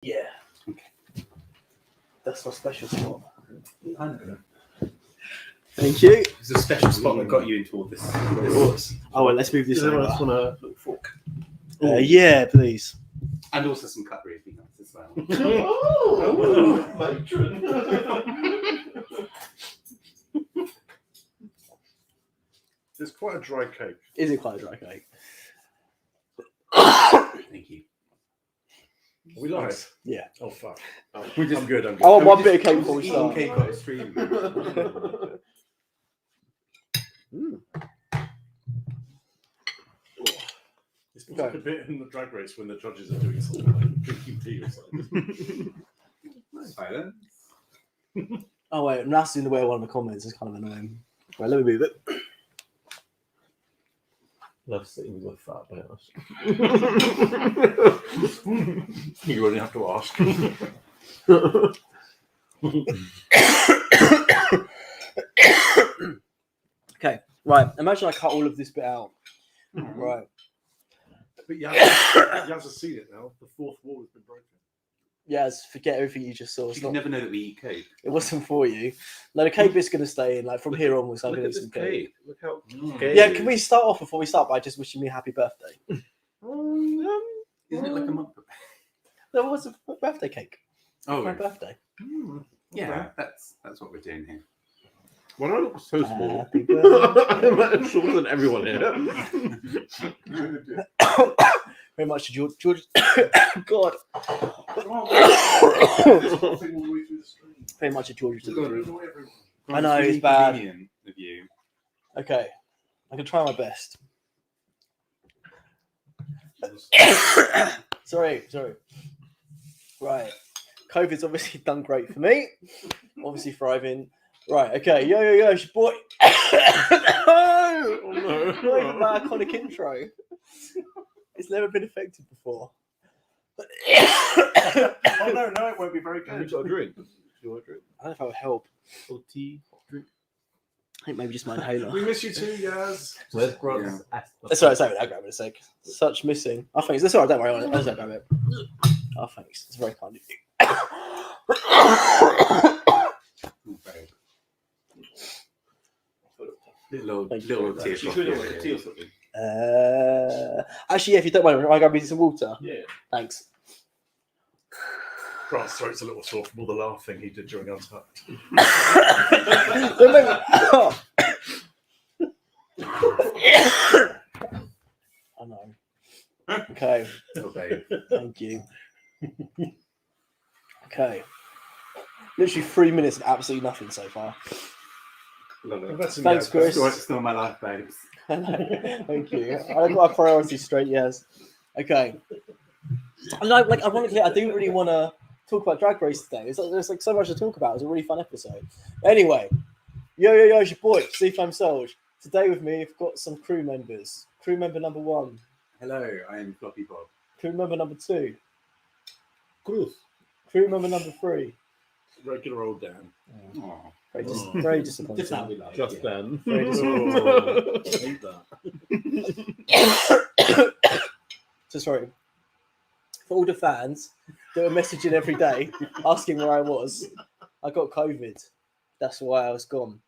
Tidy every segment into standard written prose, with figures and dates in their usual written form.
Yeah. Okay. That's my special spot. I know. Thank you. It's a special spot that got you into all this. It was. Oh, well, let's move this Does anyone else over. want to look fork? Yeah, please. And also some cutlery if you nice as well. Oh, matron. It's quite a dry cake. Is it quite a dry cake? Thank you. Are we live? Yeah. Oh, fuck. Oh, We just- I'm good. I'm good. I want one We bit of just- cake we before we just eating start. cake on stream. It's like a bit in the drag race when the judges are doing something like drinking tea or something. Silence. Oh, wait. Nas in the way of one of the comments. It's kind of annoying. Right, let me move it. Love sitting with a fat bears. You only have to ask. Okay. Right. Imagine I cut all of this bit out. Right. But Yaz has seen it now. The fourth wall has been broken. Yes, forget everything you just saw. It's You not, never know that we eat cake. it wasn't for you. No, the cake bit's going to stay in. Like, from here onwards, I'm Look going to at eat this some cake. cake. Look how Mm. gay Yeah, it can is. we start off before we start by just wishing me a happy birthday? Isn't it like a month? There was a birthday cake. Oh, My birthday. yeah. That's what we're doing here. When I look so small, Happy birthday. I'm shorter than everyone here. Very much to George. God. Very much to George to the group. I know, it's bad. Convenient of you. Okay. I can try my best. Sorry. Right. COVID's obviously done great for me. Obviously thriving. Right, okay. Yo, it's your boy. Oh, no. Not even my iconic intro. It's never been affected before. Oh, no, it won't be very good. You got a drink? You want a drink? I don't know if that would help. Or tea? Drink? I think maybe just my inhaler. We miss you too, Yaz. Where's Grubs? That's all right, I'll grab it in a sec. Such missing. Oh, thanks. That's all right, don't worry. I'll just grab it. Oh, thanks. It's very kind of you. Okay. Little Thank you little very tear much. drop You could here, order tea or yeah. something. Actually, yeah, if you don't mind, I'll grab you some water. Yeah. Thanks. Grant's throat's a little sore from all the laughing he did during Untitled. I know. Okay, Okay. thank you. Okay. Literally 3 minutes of absolutely nothing so far. Love it. That's Thanks, Chris. It's still my life, babes. Thank you. I got my priorities straight, yes. Okay. I know, like, ironically, I do really want to talk about Drag Race today. There's like so much to talk about. It's a really fun episode. Anyway, yo, it's your boy, Steve Solge. Today with me, I've got some crew members. Crew member number 1. Hello, I'm Floppy Bob. Crew member number 2. Cruz. Crew member number 3. Regular old Dan. Aw. Very disappointing. Just how we like Just it. Dan. Very Oh, hate that. So sorry. For all the fans that were messaging every day asking where I was, I got COVID. That's why I was gone.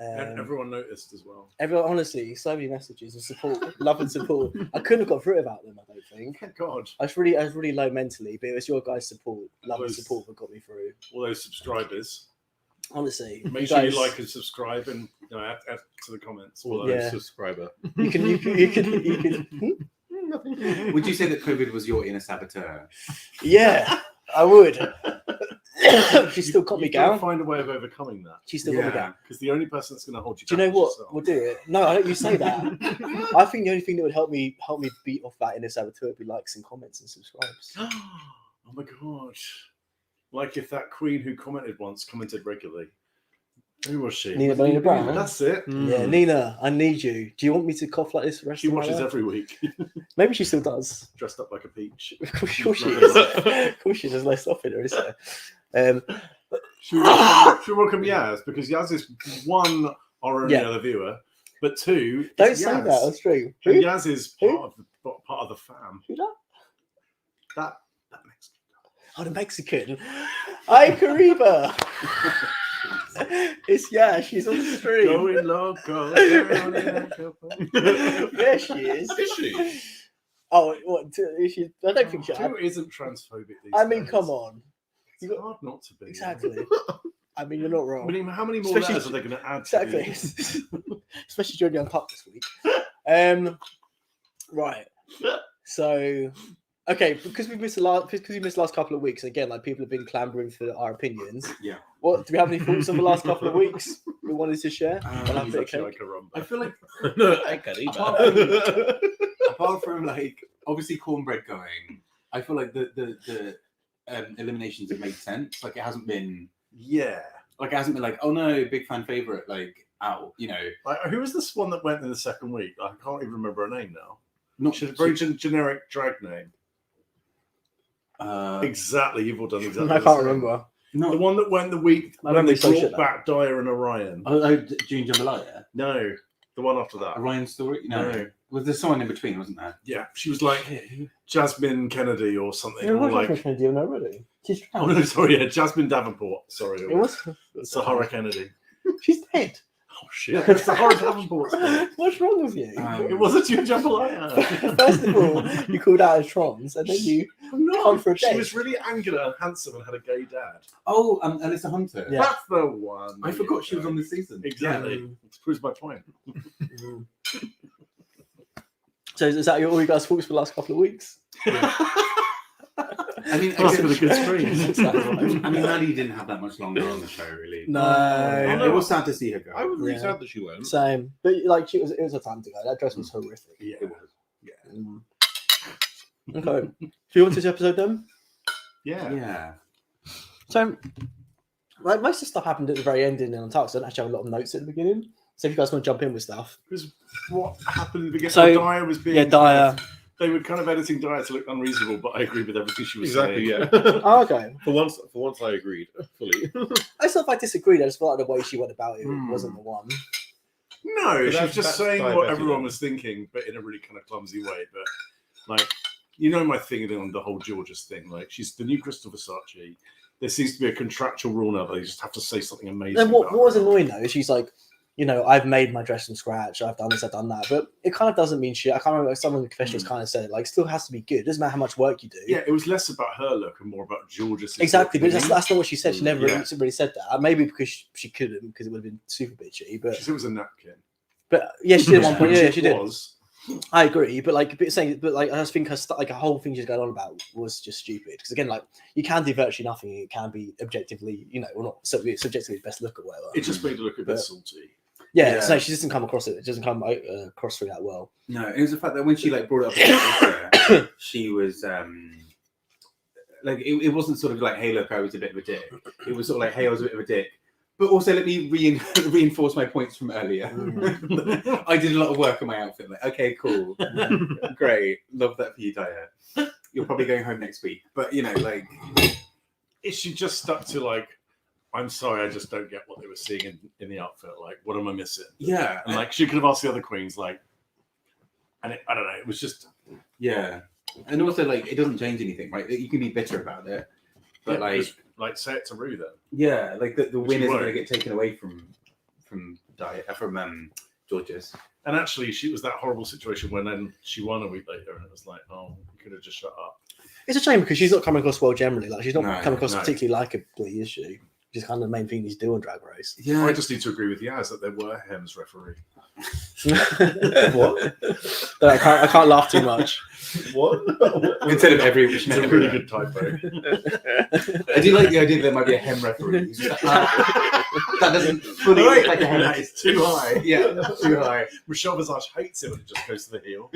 Everyone noticed as well. Everyone, honestly, so many messages of support, love and support. I couldn't have got through without them, I don't think. Thank God. I was really low mentally, but it was your guys' support, love and Those- support that got me through. All those subscribers. Honestly, Make you sure guys, you like and subscribe and add to the comments. All Yeah. those subscriber. you can. Would you say that COVID was your inner saboteur? Yeah, I would. She still got me You've got to down. find a way of overcoming that. She still got me down. Because the only person that's going to hold you Do you back know what? is yourself. We'll do it. No, I don't. You say that. I think the only thing that would help me beat off that inner saboteur would be likes and comments and subscribes. Oh my God. Like if that queen who commented once commented regularly. Who was she? Nina Bonina Brown. That's it. Yeah, Nina, I need you. Do you want me to cough like this the rest She of my watches life? every week, Maybe she still does. dressed up like a peach. Of course she is. Of course she does. No stuff in her, is there? Should we welcome Yaz? Because Yaz is one, our only Yeah. other viewer, but two, Don't it's say Yaz. that on stream. And Who? Yaz is Who? part of the fam. Who that? That makes Oh, the Mexican. Hi, Kariba. She's on the stream. Going loco. Down in Acapulco. Yeah, she is. Is she? Oh, what? Is she? I don't think she. Who isn't transphobic these I mean, days? come on. It's hard not to be. Exactly. I mean, you're not wrong. I mean, how many more Especially- letters are they going to add? Exactly. To Especially during the Untucked this week. Right. So, okay, because we missed the last couple of weeks. Again, like people have been clamoring for our opinions. Yeah. What do we have any thoughts on the last couple of weeks we wanted to share? I'll have a bit of actually cake. like a rumba. I feel like No, I can't either. apart from like obviously cornbread going, I feel like the eliminations have made sense. Like it hasn't been like, oh no, big fan favorite, like out, you know. Like, who was this one that went in the second week? I can't even remember her name now. Not She's a very generic drag name. Exactly, you've all done exactly. I the can't same. remember. No, The one that went the week I when remember they you said shit brought back Dyer and Orion. June Jambalaya. No, the one after that. Ryan story? No. No. Was there someone in between, wasn't there? Yeah, she was like Jasmine Kennedy or something. You're Or not like, trying to deal already. She's oh no, sorry, yeah, Jasmine Davenport. Sorry, It was. Sahara Kennedy. She's dead. Oh shit, that's Sahara Davenport. What's wrong with you? It was a June Jambalaya. First of all, you called out as trans, and then you No, come for a she date. was really angular and handsome and had a gay dad. Oh, Alyssa Hunter. Yeah. That's the one. I forgot she was on this season. Exactly. Mm. Which proves my point. So is that all you guys thoughts for the last couple of weeks? I mean, That's for the good screens. I mean, Maddie didn't have that much longer on the show, really. No. It was sad to see her go. I was really Yeah. sad that she went. Same, but like it was a time to go. That dress was horrific. Yeah. It was. Mm. Okay, do you want this episode then? Yeah. Yeah. So, like most of the stuff happened at the very end in Untucked. So I don't actually have a lot of notes at the beginning. So if you guys want to jump in with stuff, Because what happened at the beginning? So, Dyer was being. Dyer. They were kind of editing Dyer to look unreasonable, but I agree with everything she was Exactly, saying. yeah. Oh, okay. For once, I agreed fully. I still, if I disagreed, I just felt like the way she went about it wasn't the one. No, she was that's- just that's saying Dyer what better everyone than- was thinking, but in a really kind of clumsy way. But like, you know, my thing on the whole Georges thing. Like, she's the new Crystal Versace. There seems to be a contractual rule now that they just have to say something amazing. Then what about was her. annoying though is she's like, you know, I've made my dress from scratch. I've done this, I've done that, but it kind of doesn't mean shit. I can't remember. Someone in the confessionals kind of said it. Like, still has to be good. It doesn't matter how much work you do. Yeah, it was less about her look and more about Georges. Exactly, but that's not what she said. She never Yeah. really said that. Maybe because she couldn't, because it would have been super bitchy. But She said it was a napkin. yeah, she did at one point. Yeah, she did. Was. I agree, but like I just think her like a whole thing she's going on about was just stupid. Because again, like you can do virtually nothing. It can be objectively, you know, or not subjectively best look or whatever. It just made her look a bit But- salty. Yeah, Yeah. so she doesn't come across it. It doesn't come across through that well. No, it was the fact that when she like brought it up, with she was like it wasn't sort of like, hey, look, I was a bit of a dick. It was sort of like, hey, I was a bit of a dick. But also, let me reinforce my points from earlier. I did a lot of work on my outfit. Like, okay, cool, great, love that for you, Dyer. You're probably going home next week, but you know, like, Is she just stuck to like, I'm sorry, I just don't get what they were seeing in the outfit. Like, what am I missing? yeah, And like, she could have asked the other queens, like, and I don't know, it was just, yeah, and also like, it doesn't change anything, right? You can be bitter about it, but yeah, like, just, like say it to Rue then. yeah, like the win isn't won't. going to get taken away from Georges. And actually, she was that horrible situation when then she won a week later, and it was like, oh, you could have just shut up. It's a shame because she's not coming across well generally. Like she's not No, coming across no. particularly likably, is she? Which is kind of the main thing you do on Drag Race. Yeah, I just need to agree with Yaz that there were Hems referee. What? But I can't laugh too much. What? instead of every It's a really good typo. I do like the idea that there might be a hem referee. That doesn't fully look like a hem. That is too high. Yeah, too high. Michelle Visage hates it when it just goes to the heel.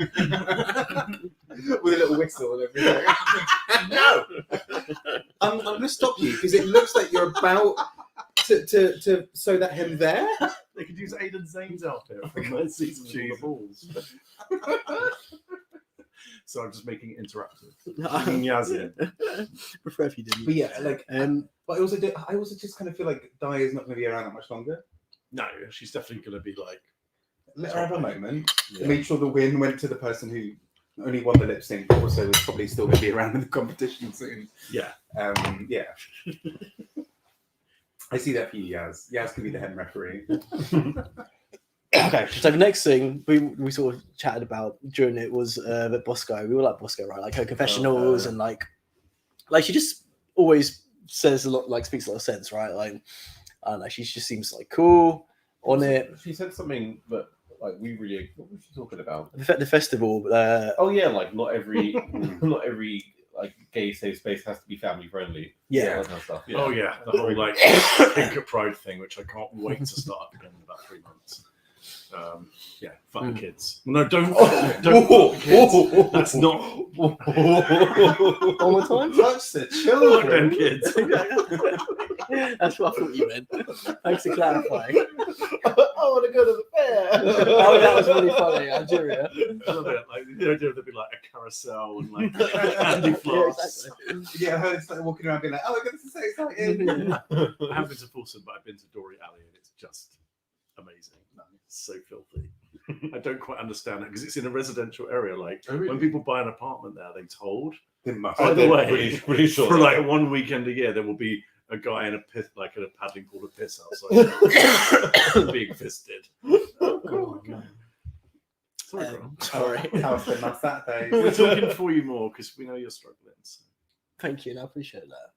With a little whistle and everything. No! I'm going to stop you because it looks like you're about to sew that hem there. They could use Aidan Zane's outfit from the season of the balls. So I'm just making it interactive. Bringing Yaz in. Prefer if you didn't. But yeah, like, But I also just kind of feel like Dyer is not going to be around that much longer. No, she's definitely going to be like. Let her have a moment. Yeah. Make sure the win went to the person who only won the lip sync, but also is probably still going to be around in the competition soon. Yeah. Yeah. I see that for you, Yaz. Yaz can be the head referee. Okay, so the next thing we sort of chatted about during it was that Bosco. We all like Bosco, right? Like her confessionals and like she just always says a lot, like speaks a lot of sense, right? Like I don't know, she just seems like cool on it. She said something that like we really. What was she talking about? The festival. Oh yeah, like not every like gay safe space has to be family friendly. Yeah. That kind of stuff. Yeah. Oh yeah, the whole like Pink at Pride thing, which I can't wait to start up again in about 3 months. Yeah, fuck the kids. No, don't fuck the kids. That's not. All the time. Touch the Fuck them children. kids. That's what I thought you meant. Thanks for clarifying. I want to go to the fair. Oh, that was really funny, Algeria. I love it. Like the idea of there being like a carousel and like candy floss. Exactly. Yeah, I heard it's like walking around being like, oh my god, this is so exciting. I haven't been to Fulham, but I've been to Dory Alley, and it's just amazing. It's so filthy. I don't quite understand it because it's in a residential area. Like when people buy an apartment there, they told. They must. By the way, pretty sure for like one weekend a year, there will be a guy in a pit, like in a paddling pool of piss outside, being fisted. Oh my god! Sorry, bro. Sorry. How was my Saturday? We're talking for you more because we know you're struggling. So. Thank you, and I appreciate that.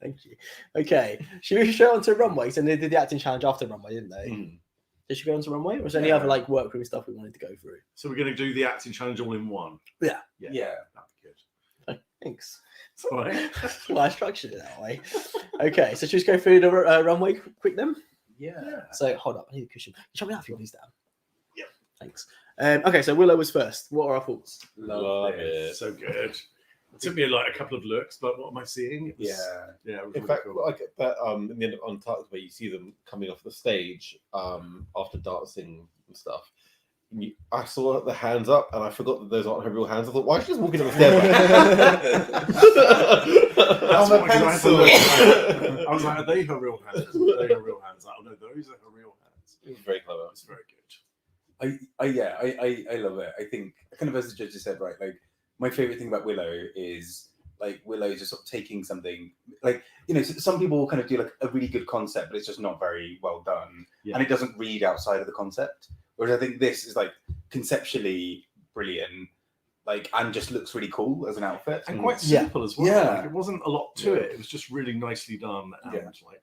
Thank you. Okay, should we show on to runways? And they did the acting challenge after runway, didn't they? Did she go on to runway, or was there any other like workroom stuff we wanted to go through? So we're going to do the acting challenge all in one. Yeah. Yeah. That'd be good. Thanks. All right. Well, I structured it that way. Okay, so should we just go through the runway quick then? Yeah. So hold up, I need a cushion. Show me that for you, please, Dan. Yeah. Thanks. Okay, so Willow was first. What are our thoughts? Love it. So good. It took me like a couple of looks, but what am I seeing? It was, Yeah. It was In really fact, cool. like that, in the end of Untitled, where you see them coming off the stage after dancing and stuff. I saw the hands up, and I forgot that those aren't her real hands. I thought, why is she just walking up the stairs? That's why, 'cause I had to look. I was like, are they her real hands? Are they her real hands? Oh no, those are her real hands. It was very clever. It's very good. I love it. I think kind of as the judges said, right, like my favorite thing about Willow is like Willow just sort of taking something like, you know, some people kind of do like a really good concept, but it's just not very well done. Yeah. And it doesn't read outside of the concept. Whereas I think this is like conceptually brilliant, like, and just looks really cool as an outfit. And quite simple as well. Yeah. Like, it wasn't a lot to it. It was just really nicely done and like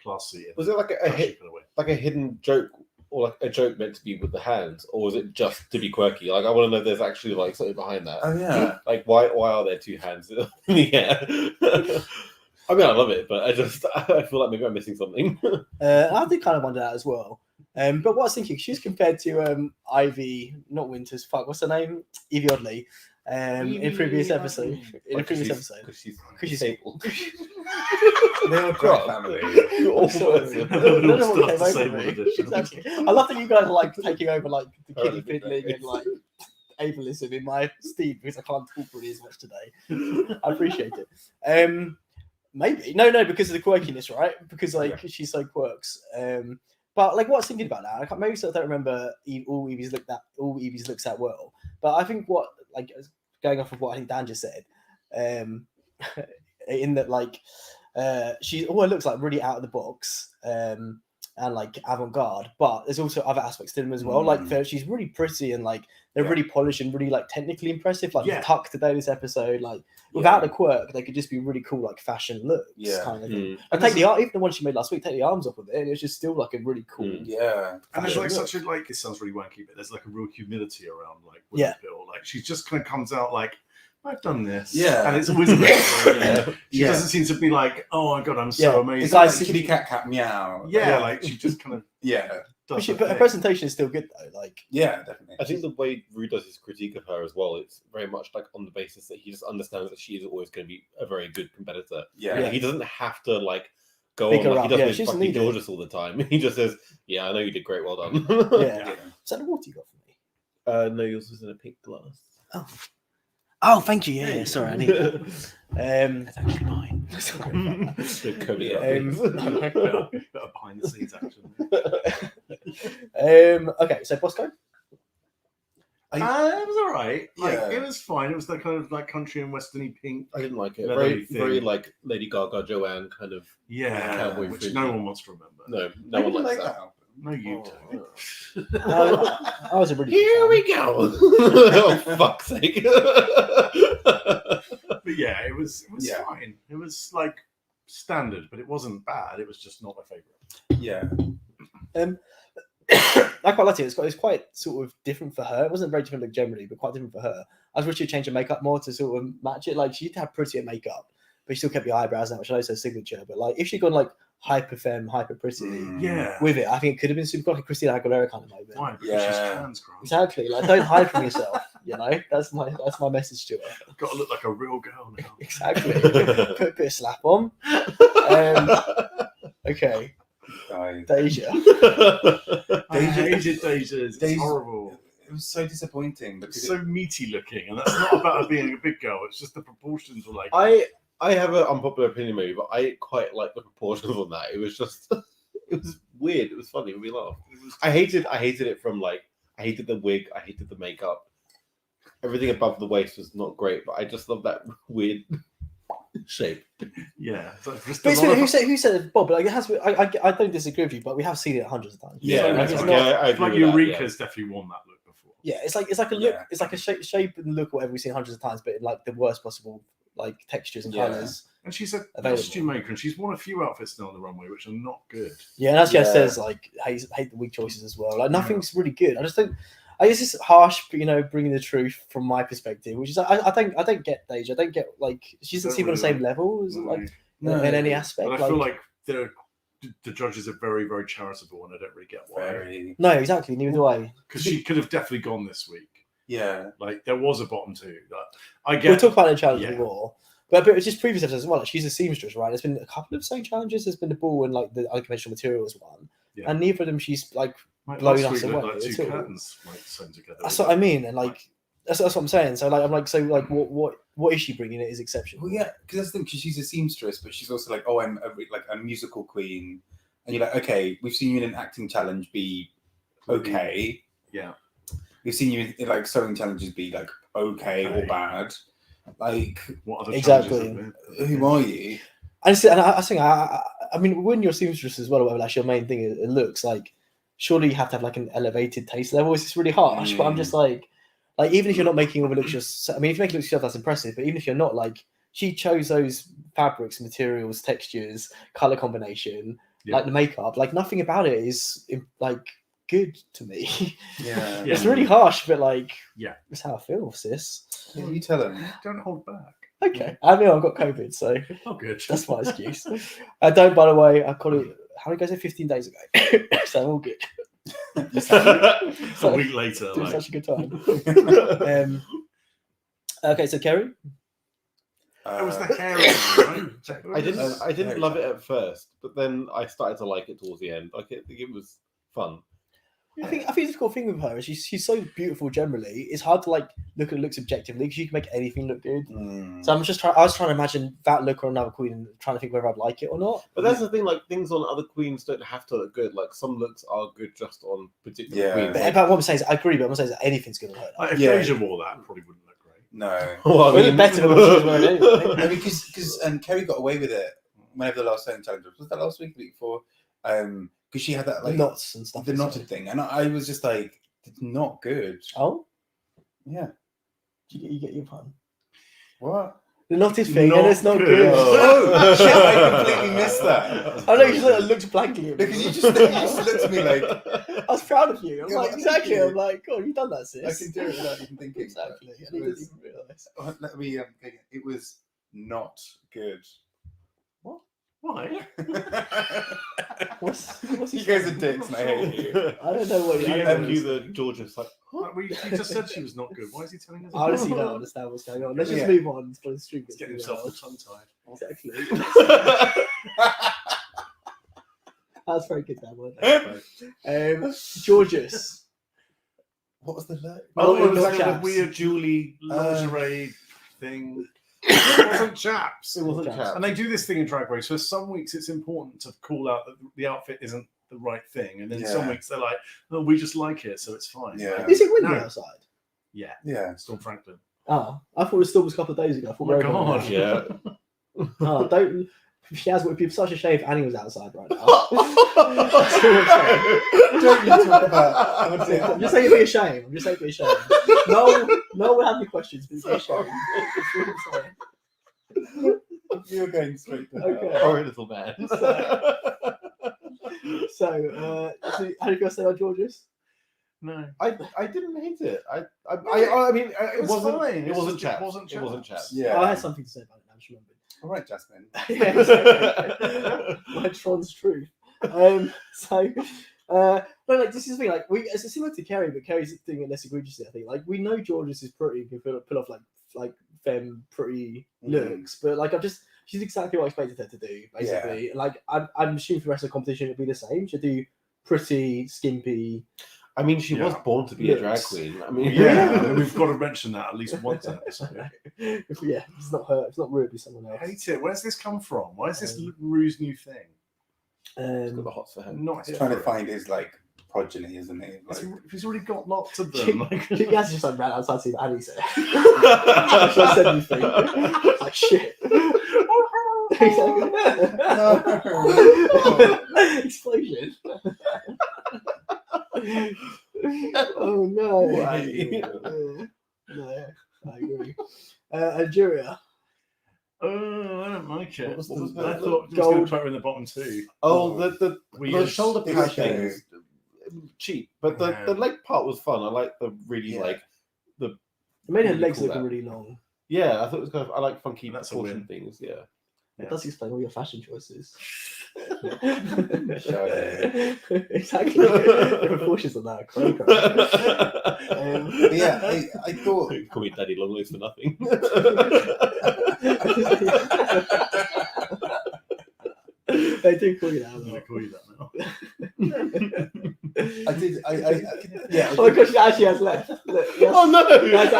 classy. Was it like a hit, in a way. like a hidden joke, or like a joke meant to be with the hands, or was it just to be quirky? Like, I want to know if there's actually like something behind that. Oh yeah. Like, why are there two hands in the air? I mean, I love it, but I feel like maybe I'm missing something. I did kind of wonder that as well. But what I was thinking, she's compared to Ivy, not Winters. Fuck, what's her name? Evie Oddly. In previous episode. Because she's disabled. They're a great family. It all starts the same one edition. Exactly. I love that you guys are like taking over like the kiddie fiddling and like ableism in my steed because I can't talk really as much today. I appreciate it. Maybe no, because of the quirkiness, right? Because like she's so quirks. But like, what I was thinking about that, maybe I don't remember all Evie's looks at well. But I think what, like, going off of what I think Dan just said, in that like she always looks like really out of the box and like avant-garde, but there's also other aspects to them as well. Like she's really pretty and like they're really polished and really like technically impressive. Like the tuck today this episode, like without the quirk, they could just be really cool like fashion looks. Kind of thing. I take even the one she made last week, take the arms off of it, and it's just still like a really cool. Yeah. And there's like look. such a like, it sounds really wanky, but there's like a real humility around like Willow Bill. Like she just kind of comes out like, I've done this. Yeah. And it's always she doesn't seem to be like, oh my god, I'm so amazing. It's like kitty cat meow. Yeah, like she just kind of But her presentation is still good though. Like definitely. I think the way Rue does his critique of her as well, it's very much like on the basis that he just understands that she is always going to be a very good competitor. Yeah. He doesn't have to like go Pick on her like up. he doesn't fucking need it. gorgeous all the time. He just says, "Yeah, I know you did great. Well done." Is that the water you got for me? No, yours was in a pink glass. Oh, thank you. Yeah, sorry, I need that. That's actually mine. Good Cody. better behind the scenes action. Okay, so Bosco. It was all right. Like, Yeah. it was fine. It was that kind of like country and westerny pink. I didn't like it. Leathery Very thing. like Lady Gaga, Joanne kind of. Yeah, Cowboy which freaky. no one wants to remember. No one likes like that. album. No, you Oh, don't. I was a really Here good we fan. go. Oh, fuck's sake. But yeah, it was Yeah. fine. It was like standard, but it wasn't bad. It was just not my favorite. Yeah. I quite liked it. It's quite sort of different for her. It wasn't very different look generally, but quite different for her. I wish she'd change her makeup more to sort of match it. Like, she'd have prettier makeup, but she still kept the eyebrows out, which I know is her signature. But like, if she'd gone like hyper femme, hyper pretty Yeah. with it, I think it could have been super like a Christina Aguilera kind of moment. Why? Because Yeah. she's trans, girl. Exactly. Like, don't hide from yourself. You know, that's my message to her. I've got to look like a real girl now. Exactly. Put a bit of slap on. Okay, Deja. I hated Deja's. It's Deja- horrible. It was so disappointing It's because so meaty looking, and that's not about her being a big girl. It's just the proportions were like. I have an unpopular opinion maybe, but I quite like the proportions on that. It was just it was weird. It was funny. We laughed. I hated it from like I hated the wig, I hated the makeup. Everything above the waist was not great, but I just love that weird shape. Yeah. So just But a it's lot weird, of- who said it, Bob? But like, it has. I don't disagree with you, but we have seen it hundreds of times. Yeah, like, it's okay. not. I agree like with that, Eureka's definitely worn that look before. Yeah, it's like a look. Yeah. It's like a shape and look, whatever we've seen hundreds of times, but in like the worst possible like textures and Yeah. colours. And she's a Available. costume maker, and she's worn a few outfits now on the runway, which are not good. Yeah, and as Jeff Yeah. says, like hate the wig choices as well. Like nothing's really good. I just don't. I guess it's harsh, but bringing the truth from my perspective, which is I don't get Deja. I don't get like she doesn't Don't seem on the really same level as like No. in any aspect. But I feel like the judges are very, very charitable, and I don't really get why. very no, exactly. Neither do I. Because she could have definitely gone this week. yeah. Like there was a bottom two. I We'll get. talk about the challenge Yeah. more. But it's just previous episodes as well. Like, she's a seamstress, right? There's been a couple of sewing challenges. There's been the ball and like the unconventional materials one, Yeah. and neither of them she's like Like, blown last us week looked away like at two all. curtains like sewn together. That's what I mean, and like that's what I'm saying. So like I'm like what is she bringing? It is exceptional. Well, yeah, because that's the thing. 'Cause she's a seamstress, but she's also like, oh, I'm a musical queen, and you're like, okay, we've seen you in an acting challenge be okay. Yeah. We've seen you in like sewing challenges be like okay or bad. Like, What other Exactly. challenges have there? who are you? I think I mean when you're a seamstress as well, or whatever, that's your main thing. It looks like surely you have to have like an elevated taste level. It's just really harsh, but I'm just like even if you're not making all the looks, just I mean, if you make it look yourself, that's impressive. But even if you're not, like she chose those fabrics, materials, textures, color combination, Yeah. like the makeup, like nothing about it is like good to me. Yeah. It's really harsh, but like Yeah. that's how I feel, sis. Yeah, you tell him. Don't hold back. Okay, I know I've got COVID, so Oh, good. that's my excuse. I don't, by the way, I call it, how many guys said 15 days ago? So I'm all good. A week later, Doing like, such a good time. Okay, so Kerry? it was the hair, right? I didn't love it at first, but then I started to like it towards the end. Like it was fun. I think the difficult thing with her is she's so beautiful generally. It's hard to like look at looks objectively because you can make anything look good. So I was trying to imagine that look on another queen and trying to think whether I'd like it or not. But that's the thing, like things on other queens don't have to look good. Like some looks are good just on particular Yeah. queens. But what I'm saying is, I agree, but I'm saying that anything's good on her. Like, if Yeah. Deja wore that, it probably wouldn't look great. No. Well, I Well, mean- better than what she was wearing anyway. No, because Kerry got away with it whenever the last sewing challenge was that last week, the week before? Because she had that The like knots and stuff. the knotted thing, and I was just like, it's not good. Oh, Yeah. you get your pun. What? The knotted thing, Not and it's not good. good. Oh, shit, I completely missed that. I know you just looked blankly at me. Because you just looked at me like, I was proud of you. I'm Yeah, like, but exactly. thank you. I'm like, God, you've done that, sis. I can do it without even thinking. Exactly. It I didn't was- even realise. Let me think. It was not good. Why? What's You guys are dicks, and I hate you. I don't know what Yeah, you you the Georgia's like, Like, we just said she was not good. Why is he telling us? I honestly don't understand what's going on. Let's just Yeah. move on for the stream. He's getting himself all tongue-tied. Exactly. That's very good, that one. Georges. What was the look? Oh, it was not like a chaps. weird Julie lingerie thing. It wasn't chaps. It wasn't chaps. chaps. And they do this thing in Drag Race. For some weeks, it's important to call out that the outfit isn't the right thing, and then some Yeah. weeks they're like, "No, we just like it, so it's fine." Yeah. Like, Is it windy No. outside? Yeah. Yeah. Storm Franklin. Oh, I thought it was still a couple of days ago. I thought Oh my we were over God. it now. Yeah. Oh, don't. Shaz would be such a shame if Annie was outside right now. That's all I'm saying. Don't you talk about. I'm just saying it'd be a shame. I'm just saying it'd be a shame. No one would have any questions, but it'd be a shame. That's all I'm saying. You're going straight to Okay. hell. Sorry, little man. So, how do you guys say on Georges? No. I didn't hate it. I mean, it was wasn't. fine. It It's wasn't just- chaps. it wasn't It wasn't chaps. chaps. Yeah. Oh, I had something to say about it now. I just remembered. All right, Jasmine. Yeah, exactly. My Tron's truth. No, like this is the thing. Like it's similar to Kerry, but Kerry's doing it less egregiously. I think. Like we know Georges is pretty, can pull off like femme pretty looks, but like she's exactly what I expected her to do. Basically, like I'm assuming for the rest of the competition it'll be the same. She'll do pretty, skimpy. I mean, she was Yeah. born to be a drag Looks. queen. I mean, Yeah, I mean, we've got to mention that at least once an episode. Yeah, it's not her. It's not rude. It'll be someone I else. hate it. Where's this come from? Why is this Rue's new thing? She's got the hots for him. Not He's here trying to for it. find his like progeny, isn't he? Like, He's already got lots of them. Like, He has just like ran outside to see what Annie said. So I said anything. It's like shit. Explosion. Oh no. Why? No, I agree. Algeria. oh, I don't like it. What was I that? thought it was going Gold. to put her in the bottom two. Oh, the Weird. shoulder It pad was things, cheap. But Yeah. the leg part was fun. I like the really Yeah. like It made her Really legs cool looking that. really long. yeah. I thought it was kind of I like funky That's a proportion win. things. Yeah. It does explain all your fashion choices. Sure. Exactly. The proportions on that are crazy. but yeah, I thought. Call me Daddy Longlegs for nothing. They do call you that. I'm going to call you that now. I did. Yeah. Oh my gosh, she actually has left. Look, yes. Oh no! That's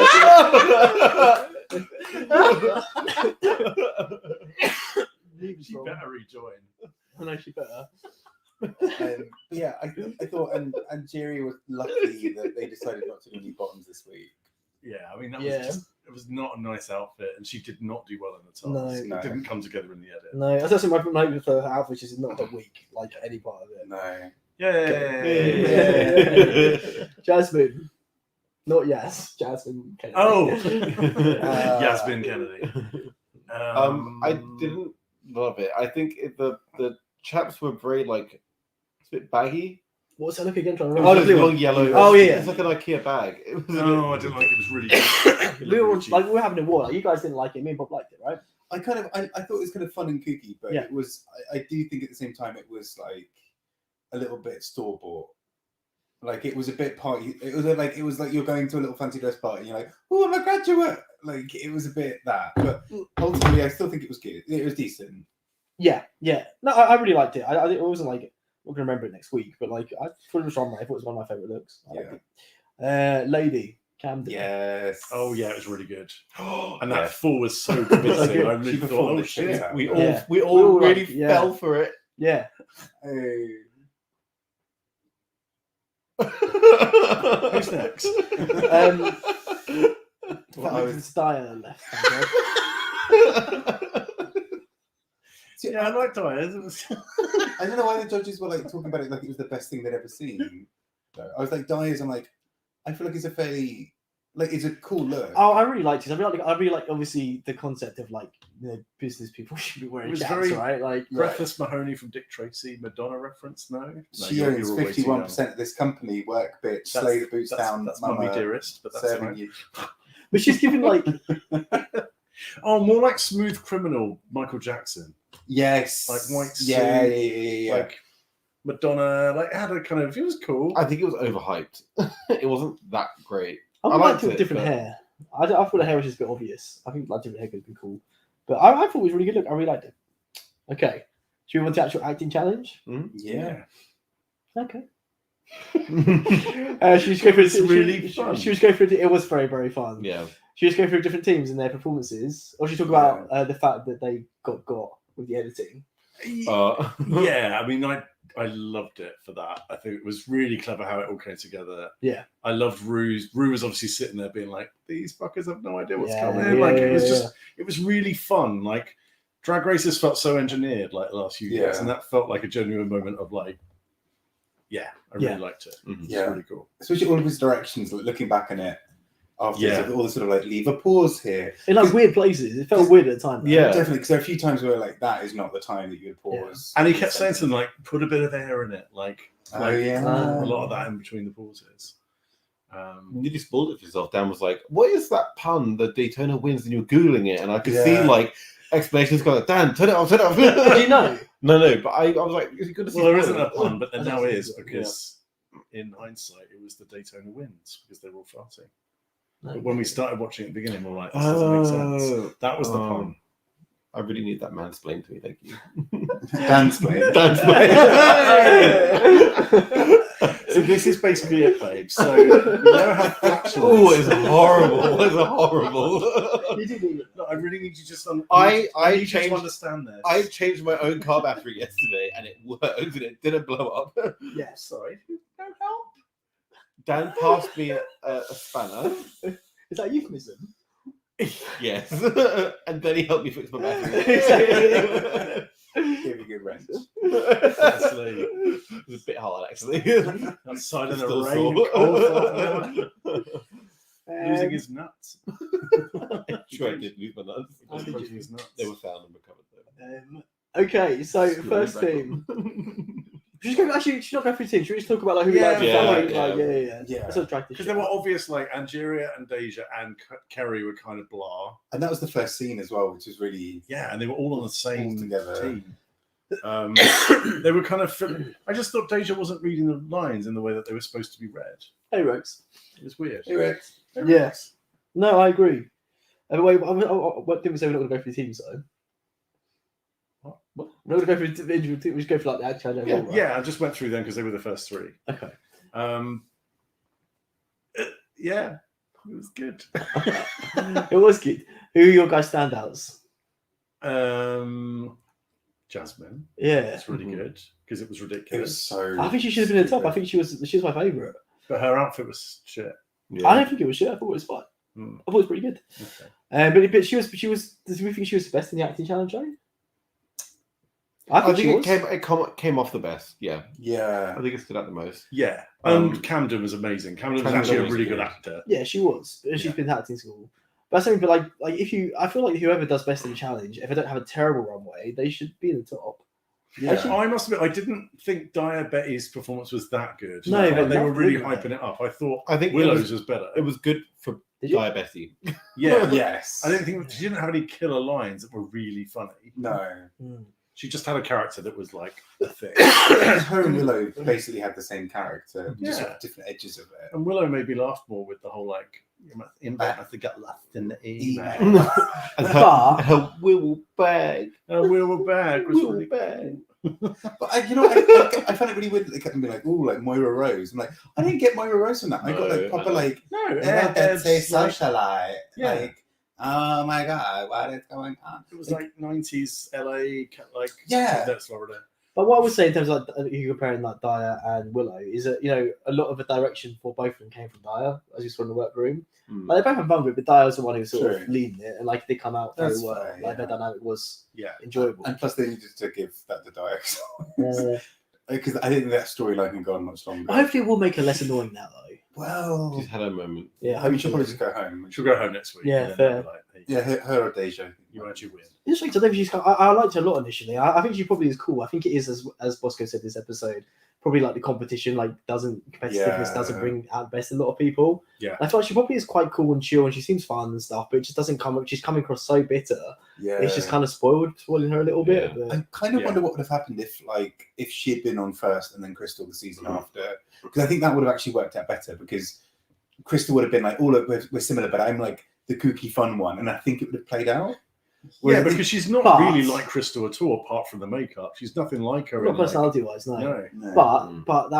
She better rejoin. I know she better. Yeah, I thought, and Jerry was lucky that they decided not to do any bottoms this week. Yeah, I mean, that Yeah. was just, it was not a nice outfit, and she did not do well in the tops. No. It didn't come together in the edit. No, I was also my note with her outfit is not that weak, like any part of it. No. Yay! Jasmine. Not yes, Jasmine Kennedy. Oh! Uh, Yasmin Kennedy. I didn't love it. I think the chaps were very like it's a bit baggy. What's that look again? Trying to It remember. was just long yellow. Oh, yeah. It's like an IKEA bag. It was a No, I bit- didn't like it. It was really good. We were like we were having a war. Like, you guys didn't like it. Me and Bob liked it, right? I thought it was kind of fun and kooky, but Yeah. it was. I do think at the same time it was like a little bit store bought. Like it was a bit party. It was like you're going to a little fancy dress party. And you're like, oh, I'm a graduate. Like it was a bit that, but ultimately I still think it was good. It was decent. Yeah. No, I really liked it. I it wasn't like we're gonna remember it next week, but like I thought it was on. I thought it was one of my favorite looks. I liked it. Lady Camden. Yes. Oh, yeah, it was really good. And Yeah. that fall was so convincing. good. I really She thought, performed oh the shit shit. out of we it. all Yeah. we We all all really like- yeah. fell for it. Yeah. Hey. Who's next? It's Dyer left. See, Yeah, I liked Dyers. It was... I don't know why the judges were like talking about it like it was the best thing they'd ever seen. Though. I was like, Dyers. I'm like, I feel like it's a fairly like it's a cool look. Oh, I really liked it. I really like obviously the concept of like business people should be wearing It was chaps, very right? Like Breathless Mahoney from Dick Tracy, Madonna reference? No? She you're owns always too young. 51% of this company. Work, bitch. That's- Slay the boots That's, down. that's mama, Mummy Dearest, but that's serving right. you. but she's giving like Oh, more like Smooth Criminal, Michael Jackson. Yes. Like white suit, Yeah. Like Madonna, like had a kind of, it was cool. I think it was overhyped. It wasn't that great. I would I like liked to have it, different but- hair. I thought the hair was just a bit obvious. I think like different hair could have been cool. But I thought it was a really good look. I really liked it. Okay. Should we move on to actual acting challenge? Yeah. Okay. She was going through. It's really fun. She was going through. It was very, very fun. Yeah. She was going through different teams and their performances. Or she talked about the fact that they got with the editing. Yeah, I mean, I loved it for that. I think it was really clever how it all came together. Yeah. I loved Rue. Rue was obviously sitting there being like, these fuckers have no idea what's coming. Yeah, Like, it was yeah, just, it was really fun. Like, Drag Races felt so engineered like the last few years, and that felt like a genuine moment of like, I really liked it. Mhm. It's really cool. Especially all of his directions, like, looking back on it after all the sort of like leave a pause here. In like weird places. It felt weird at the time. Though. Yeah. Definitely, because there are a few times where like that is not the time that you would pause. And he kept saying to them, like, put a bit of air in it. Like Oh, like, yeah. a lot of that in between the pauses. You nearly spoiled it for yourself. Dan was like, what is that pun, the Daytona wins, and you were Googling it, and I could see like explanations going, Dan, turn it off, turn it off. Do you know? No, but I was like, is it good to see? Well, there isn't a pun, but there now is, because in hindsight, it was the Daytona wins, because they were all farting. But when we started watching at the beginning, we were like, this doesn't make sense. That was the pun. I really need that mansplained to me, thank you. Dansplay. So this is basically it, babe. So you know how flatulence... Oh, it's horrible. It's horrible. You do need it. No, I really need you just I need you changed- to understand this. I changed my own car battery yesterday, and it worked, and it didn't blow up. Yeah. Sorry. No help. Dan passed me a spanner. Is that euphemism? Yes. And then he helped me fix my battery. Give you a good rest. Honestly. It was a bit hard, actually. Outside in a Still rain, sore. cold, losing his nuts. Sure, I did lose my nuts. Losing his nuts. They were found and recovered, though. Okay, so Screw first back team. Actually, should not go through teams. Should we just talk about like who Yeah, we like? yeah, yeah. Let's not drag this Because shit. there were obvious, like, Angeria and Deja and Kerry were kind of blah. And that was the first scene as well, which was really Yeah, and they were all on the same All together. team. They were kind of... I just thought Deja wasn't reading the lines in the way that they were supposed to be read. Hey, Rex. It was weird. Yes. No, I agree. Wait, what did we say? We're not going to go through the teams, though. What? We're not going to go through the individual teams. We just go for like the actual. Yeah, I just went through them because they were the first three. Okay. Yeah, it was good. It was good. Who are your guys' standouts? Jasmine. Yeah. It's really good because it was it ridiculous. was so I think she should have been in the top. I think she was my favourite. But her outfit was shit. I don't think it was shit. I thought it was fine. Hmm. I thought it was pretty good. Okay. But she was. Do we think she was the best in the acting challenge? Joe? I think think she was. it came off the best. Yeah, yeah. I think it stood out the most. Yeah, and Camden was amazing. Camden was actually a was really good. good actor. Yeah, she was. She's been in acting school. But something, but like if you, I feel like whoever does best in the challenge, if they don't have a terrible runway, they should be in the top. Yeah. Actually, I must admit, I didn't think Diabetti's performance was that good. No, Like, but they were really really hyping it up. I think Willow's was better. It was good for Did you? Diabetes. Yeah, Yes. I didn't think she didn't have any killer lines that were really funny. No. She just had a character that was like a thing. Her and Willow basically had the same character, just Yeah. with different edges of it. And Willow made me laugh more with the whole like I think got lost in the email. And But- her will bag. And we were back. Was We were really back. cool. But I found it really weird that they kept being like, "Oh, like Moira Rose." I'm like, I didn't get Moira Rose from that. I got like No, proper no. like, No, they had that say Airheads, like, socialite. Yeah. Like, oh my god, what is going on? it was like 90s LA, like Yeah. that's Florida. But what I would say in terms of like you comparing like Daya and Willow is that a lot of the direction for both of them came from Daya as you saw in the workroom. Like they both have fun with it, but Daya was the one who was sort of True. leading it, and like they come out very That's well. fair, Like their yeah. dynamic was Yeah. enjoyable. And plus, they needed to give that to Diax Yeah. because I think that storyline can go on much longer. Hopefully, it will make her less annoying now, though. Well, She's had a moment. Yeah, I mean, she'll hopefully. probably just go home. She'll go home next week. Yeah, and then fair. they'll be like, hey, Yeah, her or Deja. you actually win. Interesting. So I think she's. I liked her a lot initially. I think she probably is cool. I think it is as Bosco said this episode. Probably like the competition, like competitiveness Yeah. doesn't bring out the best in a lot of people. Yeah. I feel like she probably is quite cool and chill, and she seems fun and stuff. But it just doesn't come. She's coming across so bitter. Yeah, It's just kind of spoiling her a little bit. Yeah. But I kind of Yeah. wonder what would have happened if she had been on first and then Crystal the season after, because I think that would have actually worked out better because Crystal would have been like, "Oh look, we're similar, but I'm like the kooky fun one," and I think it would have played out. Yeah, Whereas because she's not but- really like Crystal at all, apart from the makeup. She's nothing like her. not in, like- personality-wise, no. no. No. But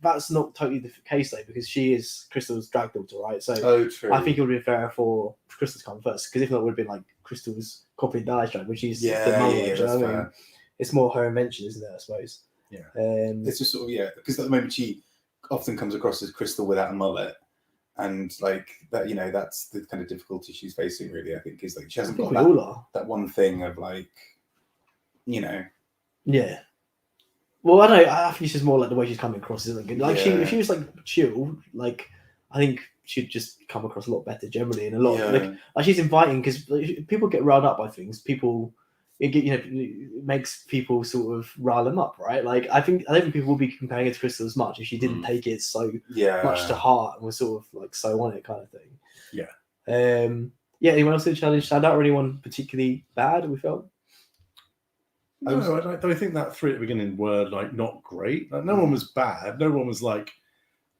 that's not totally the case though, because she is Crystal's drag daughter, right? So Oh, true. I think it would have been fair for Crystal to come first, because if not, it would have been like Crystal's copying Dia's drag, which is the yeah, mother, yeah, do you that's know what I mean? fair. it's more her invention, isn't it? I suppose. Yeah. It's just sort of because at the moment she often comes across as Crystal without a mullet, and like that, that's the kind of difficulty she's facing. Really, I think is like she hasn't got we all are. that one thing of like, Yeah. Well, I don't know. I think it's just more like the way she's coming across isn't good. Like if she was like chill, like I think she'd just come across a lot better generally, and a lot like she's inviting because people get riled up by things. It makes people sort of rile them up, right? Like I don't think people will be comparing it to Crystal as much if she didn't take it so much to heart and was sort of like so on it kind of thing. Yeah. Anyone else in the challenge stand out or anyone particularly bad we felt? No, I don't think that three at the beginning were like not great. Like, no one was bad. No one was like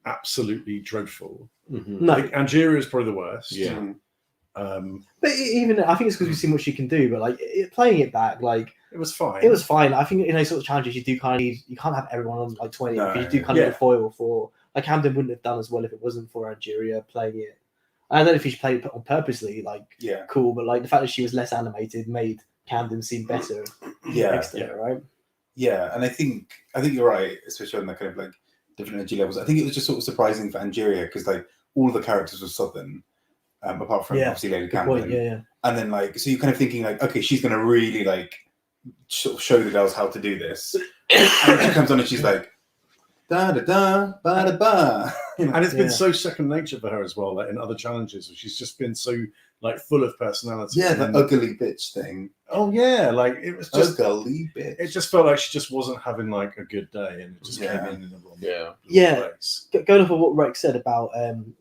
absolutely dreadful. No, like Angeria is probably the worst. Yeah. But even I think it's because we've seen what she can do. But like playing it back, like it was fine. It was fine. I think in those sort of challenges, you do kind of need. You can't have everyone on like 20 because you do kind of need a foil for. Like Camden wouldn't have done as well if it wasn't for Angeria playing it. I don't know if she played it on purposely, like cool, but like the fact that she was less animated made Camden seem better. Next to her, right? Yeah, and I think you're right, especially on the kind of like different energy levels. I think it was just sort of surprising for Angeria because like all of the characters were Southern, apart from obviously Lady Camden. And then like so you're kind of thinking like, okay, she's gonna really like sort of show the girls how to do this. And she comes on and she's like da da da ba da ba. And it's been so second nature for her as well, like in other challenges. She's just been so like full of personality. Yeah, the ugly bitch thing. Oh yeah, like it was just ugly bitch. It just felt like she just wasn't having like a good day, and it just came in the wrong place. Going off of what Rex said about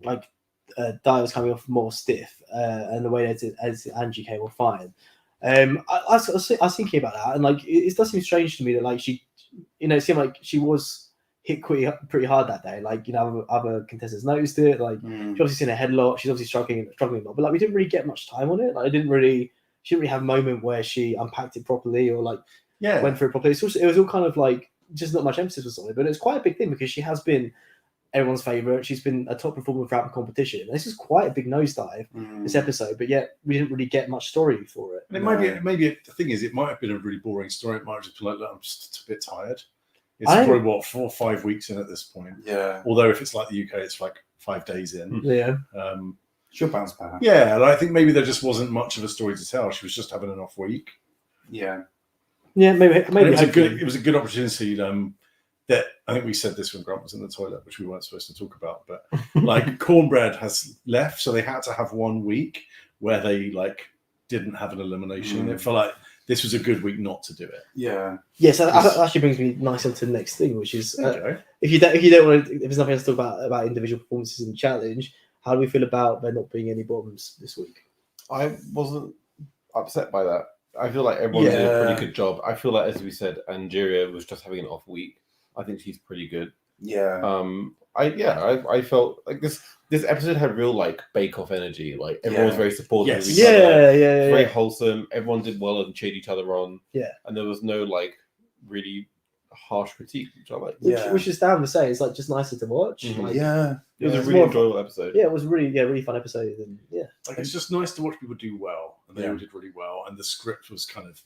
Di was coming off more stiff, and the way as Angie came off fine. I was thinking about that, and like it does seem strange to me that like she, it seemed like she was hit pretty hard that day. Like other contestants noticed it. Like she obviously seen a headlock. She's obviously struggling a lot, but like we didn't really get much time on it. Like she didn't really have a moment where she unpacked it properly or like went through it properly. It was all kind of like just not much emphasis was on it, but it's quite a big thing because she has been everyone's favorite. She's been a top performer throughout the competition. And this is quite a big nosedive this episode, but yet we didn't really get much story for it. And it maybe the thing is, it might have been a really boring story. It might have just been like, look, I'm just a bit tired. It's probably 4 or 5 weeks in at this point. Yeah. Although if it's like the UK, it's like 5 days in. Yeah. She'll bounce back. Yeah, and I think maybe there just wasn't much of a story to tell. She was just having an off week. Yeah. Yeah, maybe it was a good opportunity. That I think we said this when Grant was in the toilet, which we weren't supposed to talk about. But like Cornbread has left, so they had to have 1 week where they like didn't have an elimination. It felt like this was a good week not to do it. Yeah. Yes, that actually brings me nicely to the next thing, which is if you don't want to, if there's nothing else to talk about individual performances in the challenge, how do we feel about there not being any bottoms this week? I wasn't upset by that. I feel like everyone did a pretty good job. I feel like, as we said, Angeria was just having an off week. I think she's pretty good. Yeah. I felt like this episode had real like Bake Off energy. Like everyone was very supportive of each other. Very wholesome. Everyone did well and cheered each other on. Yeah. And there was no like really harsh critique, which I like. Which is down to say, it's like just nicer to watch. Mm-hmm. Like, it was a really enjoyable episode. Yeah, it was really fun episode. And like it's just nice to watch people do well, and they all did really well. And the script was kind of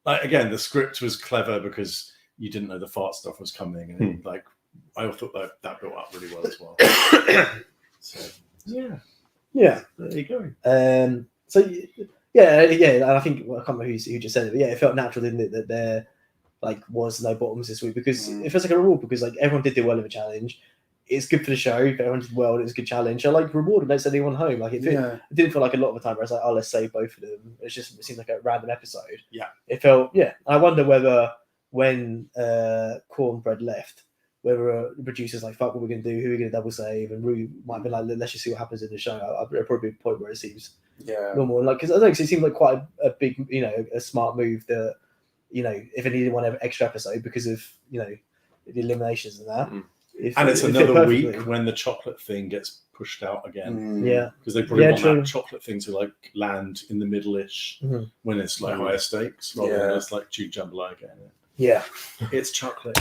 like the script was clever because you didn't know the fart stuff was coming, and like I thought that built up really well as well. So yeah, there you go. And I think I can't remember who just said it, but it felt natural, didn't it, that there like was no bottoms this week because it feels like a reward because like everyone did well in the challenge. It's good for the show. If everyone did well, it was a good challenge. I like reward and don't send anyone home. Like it didn't feel like a lot of the time where I was like, oh, let's save both of them. It seemed like a random episode. Yeah, it felt I wonder whether when Cornbread left, whether the producers like, fuck what we're going to do, who are we going to double save, and Rue might be like, let's just see what happens in the show. There'll probably be a point where it seems normal. Like, because I think it seemed like quite a big, a smart move that, if it needed one extra episode because of, the eliminations and that. And it's another week when the chocolate thing gets pushed out again. Because they probably want that chocolate thing to like land in the middle-ish when it's like higher stakes rather than it's like Duke Jambalaya again. Yeah. It's chocolate.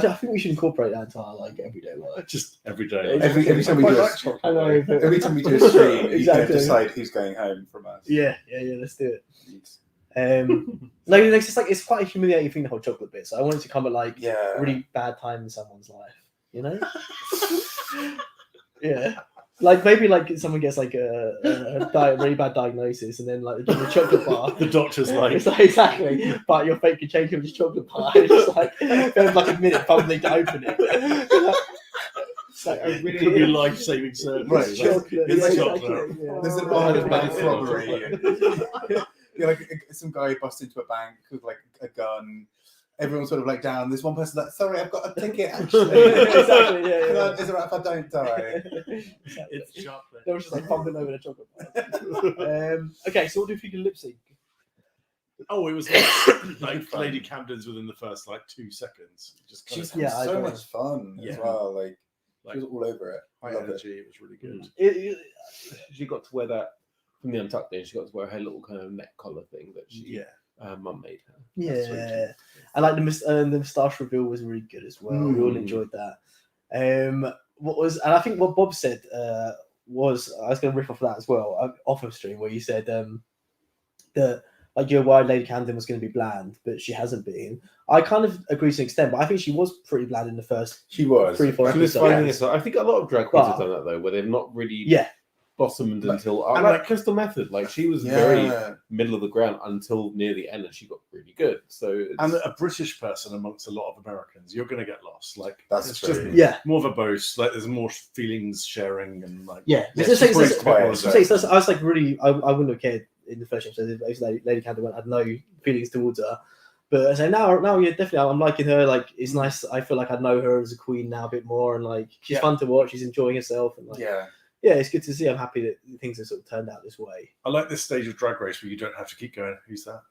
I think we should incorporate that into our like everyday life. Just every day. Every time we I do like a, chocolate. I know, but- every time we do a stream, you Exactly. can decide who's going home from us. Yeah, let's do it. No, it's just like it's quite a humiliating thing, the whole chocolate bit. So I want it to come at like Yeah. a really bad time in someone's life, you know? Yeah. Like maybe like someone gets like a really bad diagnosis, and then like they give them a chocolate bar. The doctor's like, It's like exactly, but your fate could change him just chocolate bar. It's just like they have like a minute fumbling to open it. It's like a it could be really life-saving surgery. Right, it's like, chocolate. it's yeah, chocolate. exactly, yeah. There's an Oh, arc it's of bad bank for robbery. And, yeah, like some guy busts into a bank with like a gun. Everyone's sort of like down. There's one person that's sorry, I've got a ticket actually. Exactly, yeah, Can yeah. Is it right if I don't die? It's chocolate. They were just like fumbling over the chocolate bar. Okay, so what do you think of lip sync? Oh, it was like Lady Camden's within the first like 2 seconds. Just kind She's of Yeah, I so agree. much fun as Yeah. well. Like like she was all over it. I high love it. energy. It was really good. She got to wear that from the Untucked days. She got to wear her little kind of neck collar thing that she Yeah. mum made her. That's really Yeah, I like the moustache reveal was really good as well. We all Mm. enjoyed that. And I think what Bob said was I was going to riff off that as well off of stream where you said that like you're worried Lady Camden was going to be bland, but she hasn't been. I kind of agree to an extent, but I think she was pretty bland in the first She was. 3-4 She was episodes. finding herself. I think a lot of drag queens But- have done that though, where they've not really Yeah, blossomed Like- until and like like- Crystal Method. Like she was Yeah. very middle of the ground until near the end, and she got really good. So it's, And a British person amongst a lot of Americans, you're going to get lost. Like That's it's true. just yeah. more of a boast. Like there's more feelings sharing and like Yeah, Yeah, It's- she's it's- pretty it's- quiet, it's- so- it's- I was like really, I wouldn't have cared in the first episode if Lady Camden had no feelings towards her. But I say now, yeah, definitely, I'm liking her. Like, it's nice. I feel like I know her as a queen now a bit more, and like she's Yeah. fun to watch. She's enjoying herself, and like, Yeah. yeah, it's good to see. I'm happy that things have sort of turned out this way. I like this stage of Drag Race where you don't have to keep going, who's that?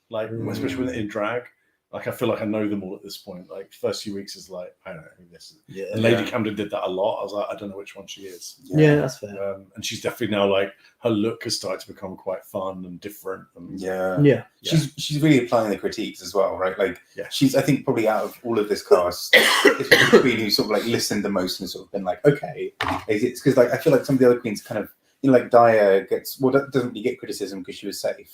Like, especially when they're in drag. Like, I feel like I know them all at this point. Like, first few weeks is like, I don't know who this is. Yeah, And Lady Camden did that a lot. I was like, I don't know which one she is. yeah, that's fair. And she's definitely now like, her look has started to become quite fun and different. And Yeah. Yeah, She's really applying the critiques as well, right? Like Yeah. she's I think probably out of all of this cast, it's the queen who's sort of like listened the most and sort of been like, okay, it's because like I feel like some of the other queens kind of like Daya doesn't really get criticism because she was safe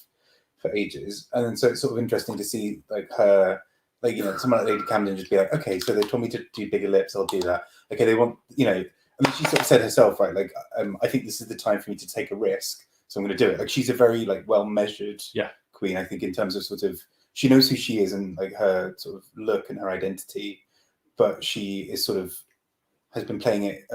for ages, and then so it's sort of interesting to see like her, like someone like Lady Camden just be like, okay, so they told me to do bigger lips, I'll do that. Okay, they want I mean, she sort of said herself, right? Like, I think this is the time for me to take a risk, so I'm going to do it. Like, she's a very like well measured queen, I think, in terms of sort of she knows who she is and like her sort of look and her identity, but she is sort of has been playing it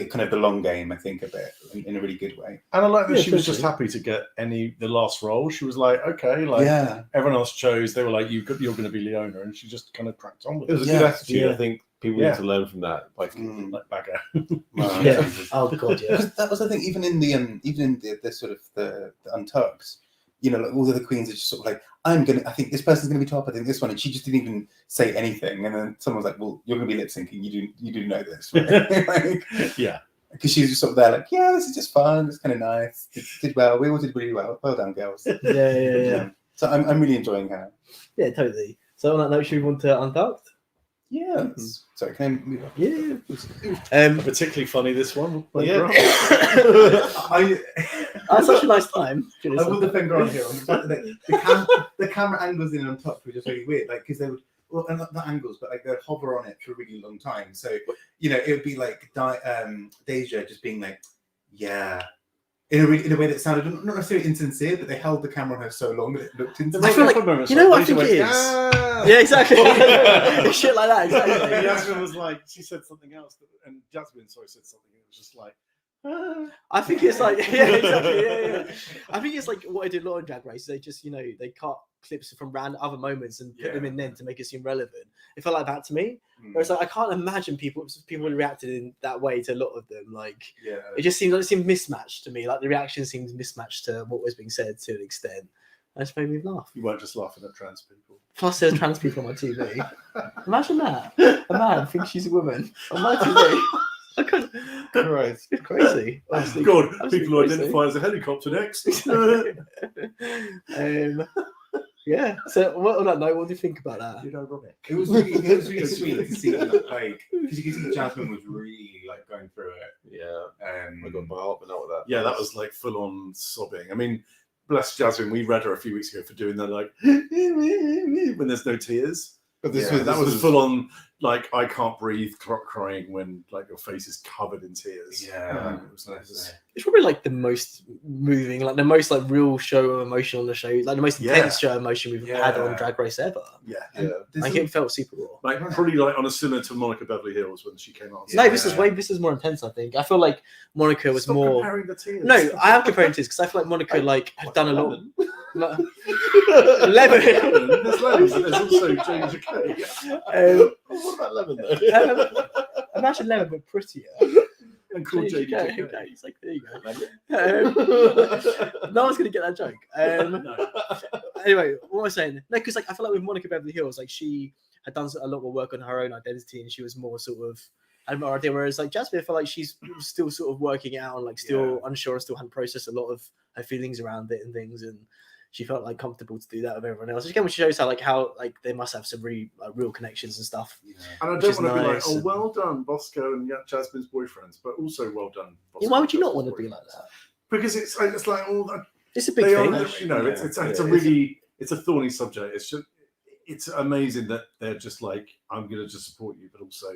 kind of the long game, I think, a bit in a really good way. I like that Yeah, she was just totally. happy to get the last role. She was like, okay, like Yeah, everyone else chose. They were like, you're going to be Leona, and she just kind of cracked on with it was it. a Yeah. good attitude. Yeah. I think people Yeah. need to learn from that. Like, Like bagger. Wow. Yeah. Oh god, yeah. Because that was the thing. Even in the sort of the Untucked, like all the other queens are just sort of like, I think this person's gonna be top. I think this one, and she just didn't even say anything. And then someone's like, well, you're gonna be lip syncing. You do know this, right? Like, Yeah. because she's just sort of there, like, yeah, this is just fun. It's kind of nice. Did well. We all did really well. Well done, girls. Yeah. So I'm really enjoying her. Yeah, totally. So on that note, should we move on to Untucked? Yeah. Sorry, can I move on? Yeah. Particularly funny, this one. Yeah. That's such a nice time. I will defend Grant here. The camera angles in on top were just really weird, like because they would, well, not angles, but like they'd hover on it for a really long time. So it would be like Deja just being like, yeah, in a way that sounded not necessarily insincere, but they held the camera on her so long that it looked insincere. I feel like you know what I think it is. Yeah, exactly. Shit like that. Exactly. Jasmine was like, she said something else, and Jasmine said something. It was just like, I think it's like yeah. I think it's like what I did a lot in Drag Race. They just they cut clips from random other moments and put them in then to make it seem relevant. It felt like that to me. Whereas like I can't imagine people reacted in that way to a lot of them. Like it just seemed mismatched to me. Like the reaction seemed mismatched to what was being said to an extent. That just made me laugh. you weren't just laughing at trans people. Plus, there's trans people on my TV. Imagine that. A man thinks she's a woman on my TV. I couldn't. Christ. It's crazy. Honestly, God, absolutely people who crazy. identify as a helicopter next. Yeah. So what on that note, what do you think about that? You know, Robert. It was really sweet to see like because you can see Jasmine was really like going through it. Yeah. I got Um, my heart went out with that. Yeah, that was like full on sobbing. I mean, bless Jasmine, we read her a few weeks ago for doing that, like when there's no tears. But Yeah, That was full on, like I can't breathe, crying when like your face is covered in tears. yeah, It was It's probably like the most moving, like the most like real show of emotion on the show, like the most intense show of emotion we've had on Yeah. Drag Race ever. yeah. Yeah. Like it felt super raw. Like probably like on a similar to Monica Beverly Hills when she came out. No, this is more intense. I think. I feel like Monica was Stop more. comparing the tears. No, I am comparing this because I feel like Monica like had done a lot. Like, Lemon. lemon. There's lemon, but there's also James K. What about Lemon though? Imagine lemon but prettier. And called James JD. K. It's like there you go. No one's gonna get that joke. No. Anyway, what was I saying? No, because like I feel like with Monica Beverly Hills, like she had done a lot more work on her own identity, and she was more sort of had more idea. Whereas like Jasmine, I feel like she's still sort of working it out and like still unsure, still hadn't processed a lot of her feelings around it and things, and she felt like comfortable to do that with everyone else. Again, which shows how they must have some really real connections and stuff. And I Which don't is want to be like, nice oh, and- well done, Bosco and Jasmine's boyfriends, but also well done. Bosco Why would you and not want to Jasmine's be like that? boyfriends. Because it's like all that. It's a big They thing. are, you know, it's a really it's a thorny subject. It's amazing that they're just like, I'm gonna just support you, but also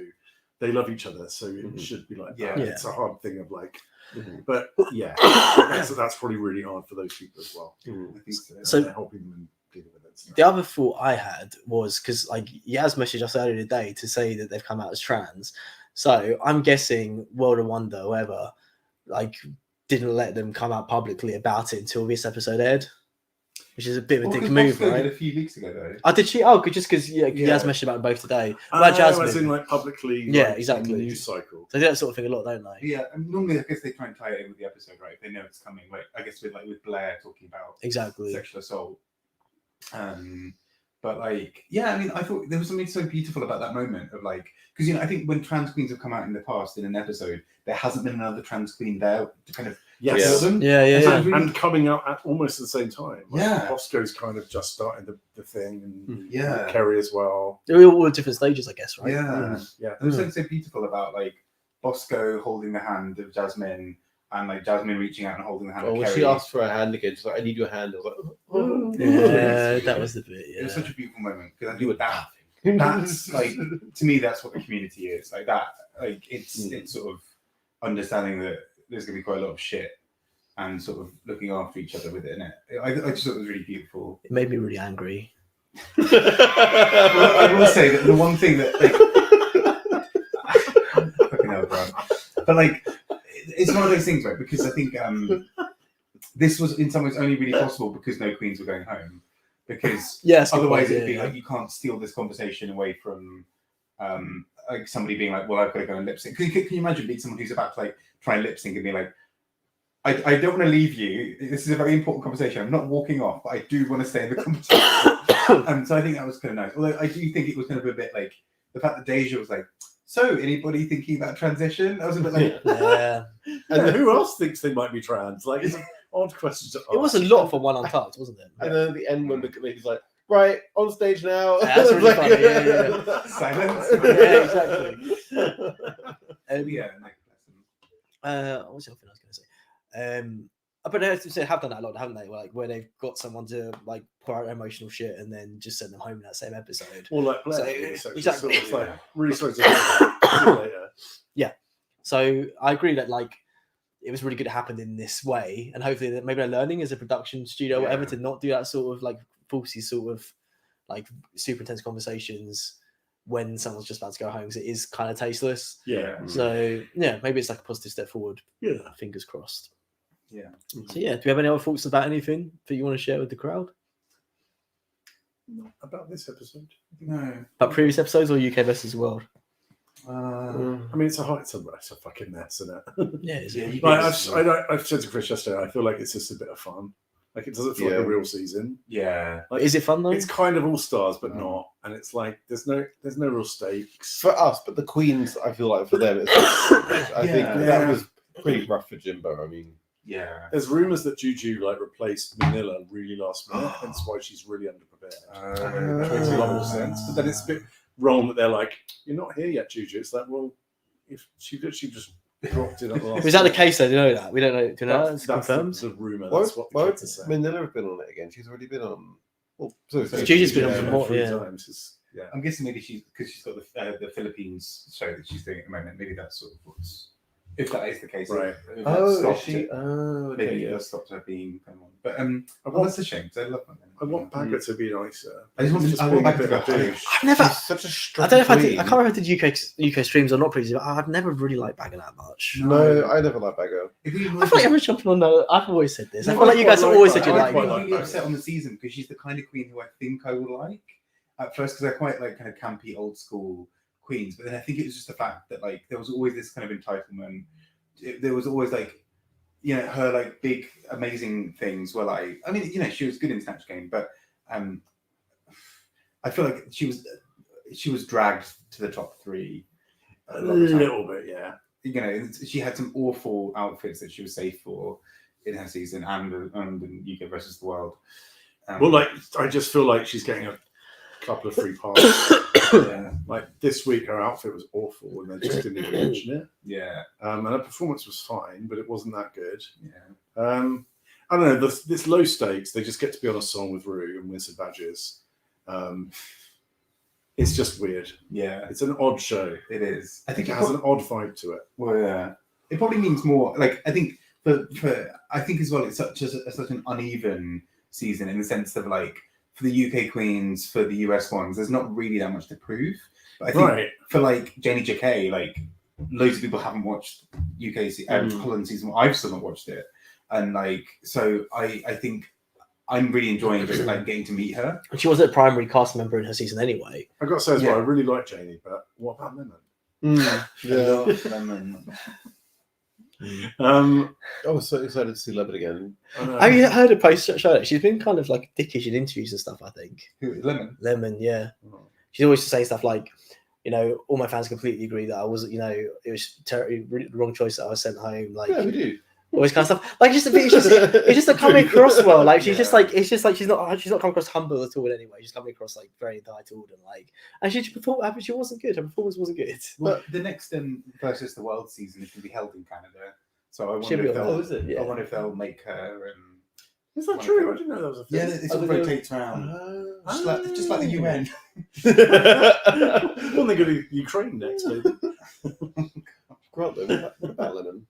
they love each other, so it should be like that. Yeah. It's a hard thing of like, Mhm. but yeah, that's probably really hard for those people as well. I think so. So- they're helping them and dealing with it. The other thought I had was because like Yaz messaged us earlier today to say that they've come out as trans. So I'm guessing World of Wonder, whoever, like didn't let them come out publicly about it until this episode aired, which is a bit of a dick move, Did right? a few weeks ago though. Oh, did she? Oh, just because Yeah. Yaz messaged about it both today. About As Jasmine. in like publicly, Yeah, like, exactly. on the news cycle. So they do that sort of thing a lot, don't they? Yeah, and normally I guess they try and tie it in with the episode, right? They know it's coming. Like I guess with Blair talking about Exactly. sexual assault. But like, yeah, I mean, I thought there was something so beautiful about that moment of like, because I think when trans queens have come out in the past in an episode, there hasn't been another trans queen there to kind of Yes. support them. Yeah, yeah, And yeah. so And coming out at almost the same time. Like, Yeah. Bosco's kind of just starting the thing, and Yeah. Kerry as well. They're all at different stages, I guess, right? Yeah. Yeah. There was something so beautiful about like Bosco holding the hand of Jasmine and like Jasmine reaching out and holding the hand Oh, of when Kerry. she asked for a hand again, she's like, I need your hand. I was like, oh. Yeah, that was the bit. It was Yeah. such a beautiful moment because I You were think that's like to me that's what the community is like that. Like it's sort of understanding that there's gonna be quite a lot of shit and sort of looking after each other with it. And I just thought it was really beautiful. It made me really angry. Well, I will say that the one thing that like, fucking hell, bro. But like it's one of those things, right? Because I think this was in some ways only really possible because no queens were going home. Because Yes, otherwise it'd be like you can't steal this conversation away from like somebody being like, well, I've got to go and lip sync. Can you imagine being someone who's about to like try and lip sync and be like, I don't want to leave you. This is a very important conversation. I'm not walking off, but I do want to stay in the conversation. So I think that was kind of nice. Although I do think it was kind of a bit like the fact that Deja was like, so anybody thinking about transition? I was a bit like, Yeah. And who else thinks they might be trans? Like, it's an odd question to ask. It was a lot for one Untucked, wasn't it? And then at the end, when he's like, right, on stage now. That's really Like, funny, yeah. silence. Yeah, exactly. Yeah, no, What was the other thing I was going to say? But they have done that a lot, haven't they? Like where they've got someone to like pour out emotional shit and then just send them home in that same episode. Or like Blair. So- So exactly, It's like yeah. really sorry to hear that. See you later. So I agree that like it was really good it happened in this way, and hopefully that maybe they're learning as a production studio or whatever Yeah. to not do that sort of like falsy sort of like super intense conversations when someone's just about to go home because it is kind of tasteless. Yeah. So yeah, maybe it's like a positive step forward. Yeah. Fingers crossed. Yeah. So yeah, do you have any other thoughts about anything that you want to share with the crowd? Not about this episode. No. About previous episodes or UK versus the world? I mean, it's a fucking mess, isn't it? Yeah, is Yeah, it? you Like, guess- I've said to Chris yesterday, I feel like it's just a bit of fun. Like, it doesn't feel like Yeah. a real season. Yeah. Like, Is it fun though? It's kind of all stars, but Mm. not. And it's like there's no real stakes. For us, but the Queens, I feel like for them, it's I think Yeah. that was pretty rough for Jimbo. I mean, Yeah. There's rumours that Juju like replaced Manila really last minute, hence why she's really underprepared. Which makes a lot more sense. But then it's a bit wrong that they're like, "You're not here yet, Juju." It's like, well, if she just dropped in at the last. Was that the case? Though? Do you know that? We don't know. Do you know That's, that? It's confirmed. the rumour. Why, That's what the why kids are would saying. Manila have been on it again? She's already been on. Well, so Juju's been on Yeah, for more. 3 Yeah. times. Yeah. I'm guessing maybe because she's got the Philippines show that she's doing at the moment. Maybe that's sort of what's, if that is the case. Right. If that Oh, is stopped she? it, Oh, okay, maybe yeah. that stopped her being kind of on. But I well, want, that's a shame because I love them. I want Bagger to be nicer. I just want- He's I being want a Bagger bit to of a go. douche. I've never. She's such a I strong don't know if I did. queen. I can't remember if I did UK streams or not previously, but I've never really liked Bagger that much. No, I never liked Bagger. If you I feel like everyone's jumping on that. I've always said this. I No, feel like I you guys quite have always like said you that. I like quite her. like I'm really that. upset on the season because she's the kind of queen who I think I will like at first because I quite like kind of campy old school queens, but then I think it was just the fact that like there was always this kind of entitlement. There was always like, you know, her like big amazing things were like, I mean, you know, she was good in Snatch Game, but I feel like she was dragged to the top 3 A lot of the time. little bit, yeah. You know, she had some awful outfits that she was safe for in her season and in UK versus the World. Well, like I just feel like she's getting a couple of free passes. yeah, Like this week, her outfit was awful, and they just didn't even mention it. yeah, And her performance was fine, but it wasn't that good. yeah. I don't know. This low stakes. They just get to be on a song with Rue and win some badges. It's just weird. Yeah, It's an odd show. it is. I think It has an odd vibe to it. well, yeah. It probably means more. Like I think for I think as well, it's such an uneven season in the sense of like for the UK queens, for the US ones, there's not really that much to prove. But I think Right. for like Janie Jacquet, like loads of people haven't watched Holland season. I've still not watched it, and like so I think I'm really enjoying just like getting to meet her. And she wasn't a primary cast member in her season anyway. I've got to say as Yeah. well, I really like Janie, but what about Lemon? Yeah. I was so excited to see Lemon again. I know. Have you heard her post show that she's been kind of like dickish in interviews and stuff? I think Who is Lemon? Lemon, yeah. Oh. She's always saying stuff like, you know, all my fans completely agree that I wasn't, you know, it was the wrong choice that I was sent home. Like, Yeah, we do. all this kind of stuff. Like, it's just a coming across well. Like, she's just Yeah. like, it's just like she's not come across humble at all in any way. She's coming across like very entitled and like, and she performed. She wasn't good. Her performance wasn't good. Well, the next versus the World season is going to be held in Canada, so I Should wonder be if they'll. alright. Oh, is it? Yeah. I wonder if they'll make her. Is that true? I didn't know that was a Yeah, thing. it sort of rotates around, just like the UN. Well, they go to Ukraine next, maybe. Grant them. What about Lemon?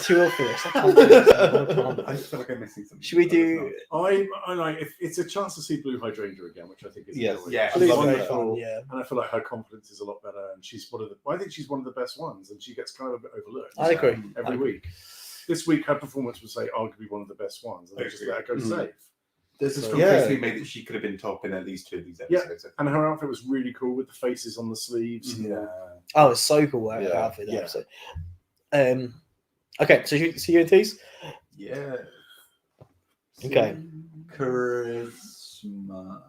Too obvious. I can't do this. I can't. I just feel like I'm missing something. Should we do? I like if it's a chance to see Blue Hydrangea again, which I think is Yes. enjoyable. Yeah, She's love very that. wonderful, fun, yeah. and I feel like her confidence is a lot better, and she's I think she's one of the best ones, and she gets kind of a bit overlooked. I agree. Every week. This week, her performance was say arguably one of the best ones, and they just let her go safe. There's a strong Yeah. case to be made that she could have been top in at least 2 of these Yeah. episodes. And her outfit was really cool with the faces on the sleeves. Yeah. Oh, it's so cool. Her Yeah. outfit. That Yeah. episode. Okay, so you see you in teas. Yeah. Okay. Charisma.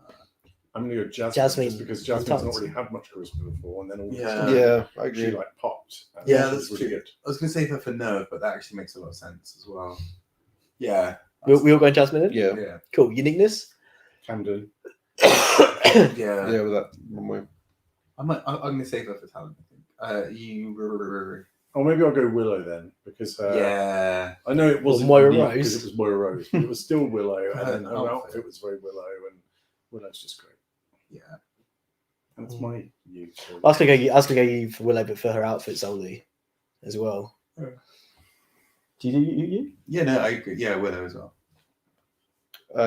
I'm going to go Jasmine, Jasmine. just because Jasmine's Tons. not really had much charisma before, and then all of a Yeah. sudden Yeah, I she agree. like popped. And Yeah, she that's was really true. good. I was going to say her for nerve, but that actually makes a lot of sense as well. Yeah. We all going Jasmine. In? Yeah. Yeah. Cool. Uniqueness. Camden. Yeah. Yeah, with that one way. I'm going to save her for talent, I think. Or maybe I'll go Willow then, because Yeah. I know it wasn't Moira unique Rose. because it was Moira Rose, but it was still Willow, and then her Outfit. outfit was very Willow, and Willow's just great. Yeah. That's my you. I was gonna go you for Willow, but for her outfits only, as well. Yeah. Do you do you? Yeah, no, I agree. Yeah, Willow as well.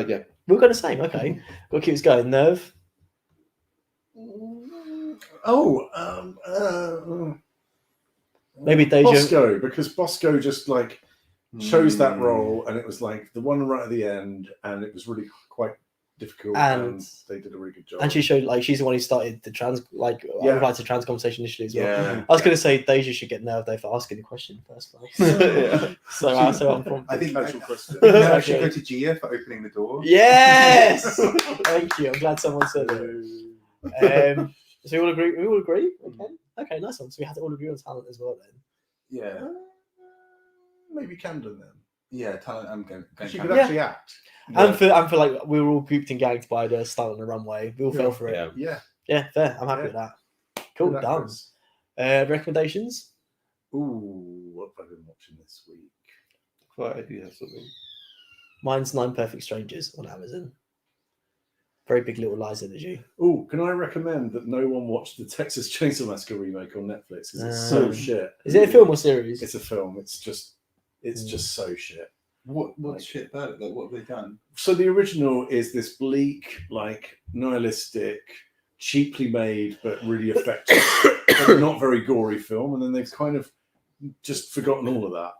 Yeah. We're going the same. Okay. Got to keep us going. Nerve. Maybe Deja. Bosco, because Bosco just like chose that role, and it was like the one right at the end, and it was really quite difficult, and they did a really good job. And she showed like she's the one who started the trans applied to trans conversation initially as well. Yeah. I was going to say Deja should get nerve though for asking the question in the first place. Yeah. so I'm from. I think Casual question. I should go to Gia for opening the door. Yes. Thank you. I'm glad someone said it. So we all agree. We all agree. Okay. Okay. Nice one. So we had to all agree on talent as well then. Yeah. maybe Camden then. Yeah, talent. I'm going. She could Yeah. actually act. And for like we were all grouped and gagged by the style on the runway. We all fell for it. Yeah. Yeah. Fair. I'm happy Yeah. with that. Cool, Good done. actress. Recommendations? Ooh, what have I been watching this week? Quite, I do have something. Mine's 9 Perfect Strangers on Amazon. Very Big Little Lies energy. Ooh, can I recommend that no one watch the Texas Chainsaw Massacre remake on Netflix because it's so shit. Is it a film or series? It's a film. It's just so shit. What's shit about it? Like, what have they done? So the original is this bleak, like nihilistic, cheaply made but really effective, but not very gory film, and then they've kind of just forgotten all of that.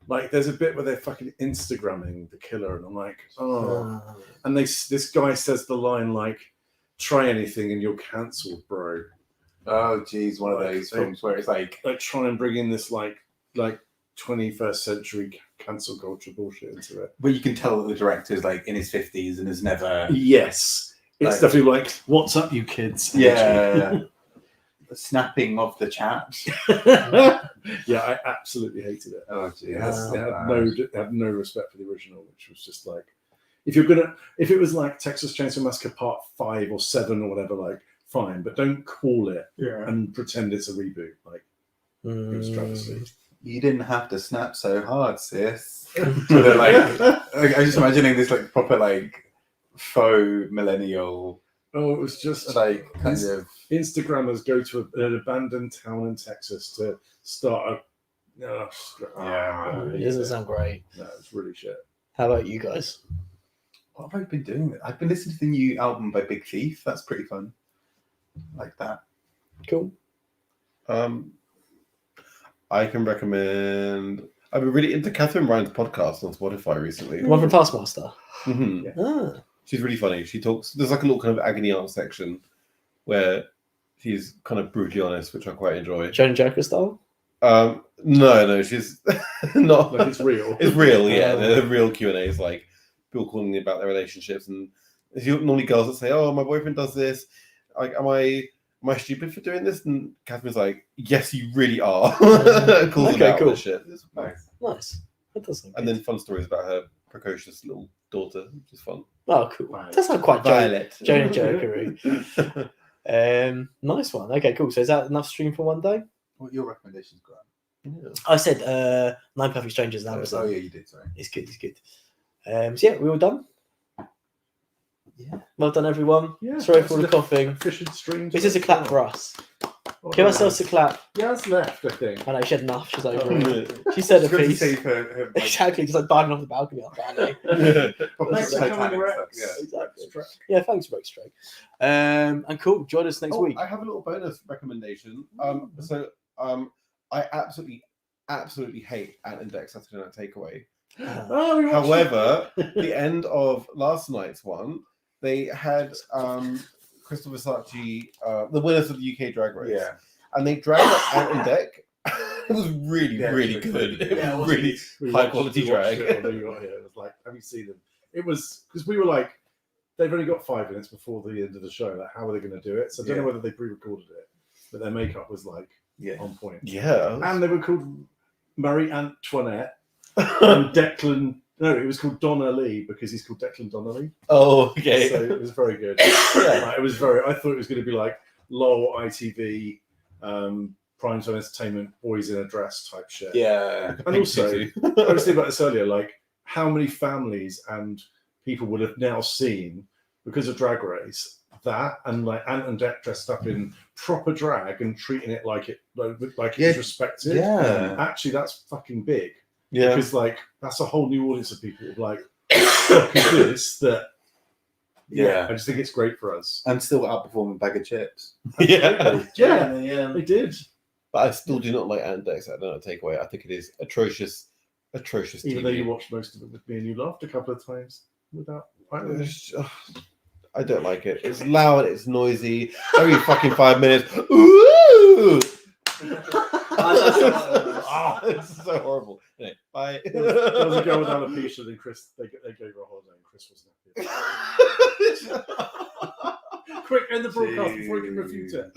Like there's a bit where they're fucking Instagramming the killer, and I'm like, and this guy says the line like, "Try anything and you're cancelled, bro." Oh, geez, one of those films where it's like try and bring in this like 21st century cancel culture bullshit into it. But you can tell that the director's like in his 50s and has never. Yes, it's definitely like, "What's up, you kids?" Yeah. Snapping of the chat. Yeah, I absolutely hated it. Oh, geez. I had no respect for the original, which was just like, if it was like Texas Chainsaw Massacre Part 5 or 7 or whatever, like fine, but don't call it and pretend it's a reboot. Like it was travesty. You didn't have to snap so hard, sis. Like, I was just imagining this like proper like faux millennial. Oh, it was just like kind of Instagrammers go to an abandoned town in Texas to start a. It doesn't sound great. No, it's really shit. How about you guys? What have I been doing? I've been listening to the new album by Big Thief. That's pretty fun. Like that. Cool. I can recommend. I've been really into Catherine Ryan's podcast on Spotify recently. One from Taskmaster. Mm-hmm. Ah. She's really funny. She talks. There's like a little kind of agony aunt section where she's kind of brutally honest, which I quite enjoy. Joan Joker style? No, she's not. Like it's real. It's real, yeah. The real Q&As, like people calling me about their relationships, and there's normally girls that say, "Oh, my boyfriend does this. Like, am I stupid for doing this?" And Catherine's like, "Yes, you really are." Calls them out cool. on shit. It's Nice. That does sound and good. then fun stories about her precocious little daughter, which is fun. Oh, cool. Violet. That sounds quite Violet. Joan Jokery. Nice one. Okay, cool. So is that enough stream for one day? What are your recommendations, Grant? Yeah. I said 9 Perfect Strangers on Amazon. Oh yeah, you did. Sorry. It's good. So yeah, we all done. Yeah. Well done, everyone. Yeah, Sorry for all the coughing. Efficient streams. This is a clap for us. Give ourselves a clap. Yaz left, I think. I know she had enough. She's over Oh, it. She said a Good to piece. save her like, Exactly, just like diving off the balcony on Friday. proper Thanks for Titanic coming, stuff, Rex. yeah. Exactly. Yeah, thanks, Rex Drake. And cool. Join us next week. I have a little bonus recommendation. I absolutely hate Ant and Dec Saturday Night Takeaway. Oh, we watched However, the end of last night's one, they had Crystal Versace, the winners of the UK Drag Race, Yeah. and they dragged Ant and Dec. It was really, Yeah, really it was good. really It good. Yeah, was really we high watched- quality we watched drag. it when we got here. It was like, have you seen them? It was because we were like, they've only got 5 minutes before the end of the show. Like, how are they going to do it? So I don't know whether they pre-recorded it, but their makeup was like on point. Yeah. And they were called Marie Antoinette and Declan. No, it was called Donna Lee because he's called Declan Donnelly. Oh, okay. So it was very good. Yeah. Like, it was very. I thought it was going to be like LOL, ITV, Primetime Entertainment, boys in a dress type shit. Yeah. And also, I was thinking about this earlier, like how many families and people would have now seen because of Drag Race that, and like Ant and Dec dressed up in proper drag and treating it like it was respected. Yeah. Actually, that's fucking big. Yeah. Because like that's a whole new audience of people who are like, fuck is this? That Yeah. I just think it's great for us. And still outperforming Bag of Chips. Yeah. Yeah, they did. But I still do not like Ant and Dec Saturday Night Takeaway. I think it is atrocious Even TV. though you watched most of it with me and you laughed a couple of times without. I don't like it. It's loud, it's noisy. Every fucking 5 minutes. Ooh! It's so horrible. Anyway, bye. There was a girl with alopecia and Chris, they gave her a holiday and Chris wasn't happy. Quick, end the broadcast before you can refute it.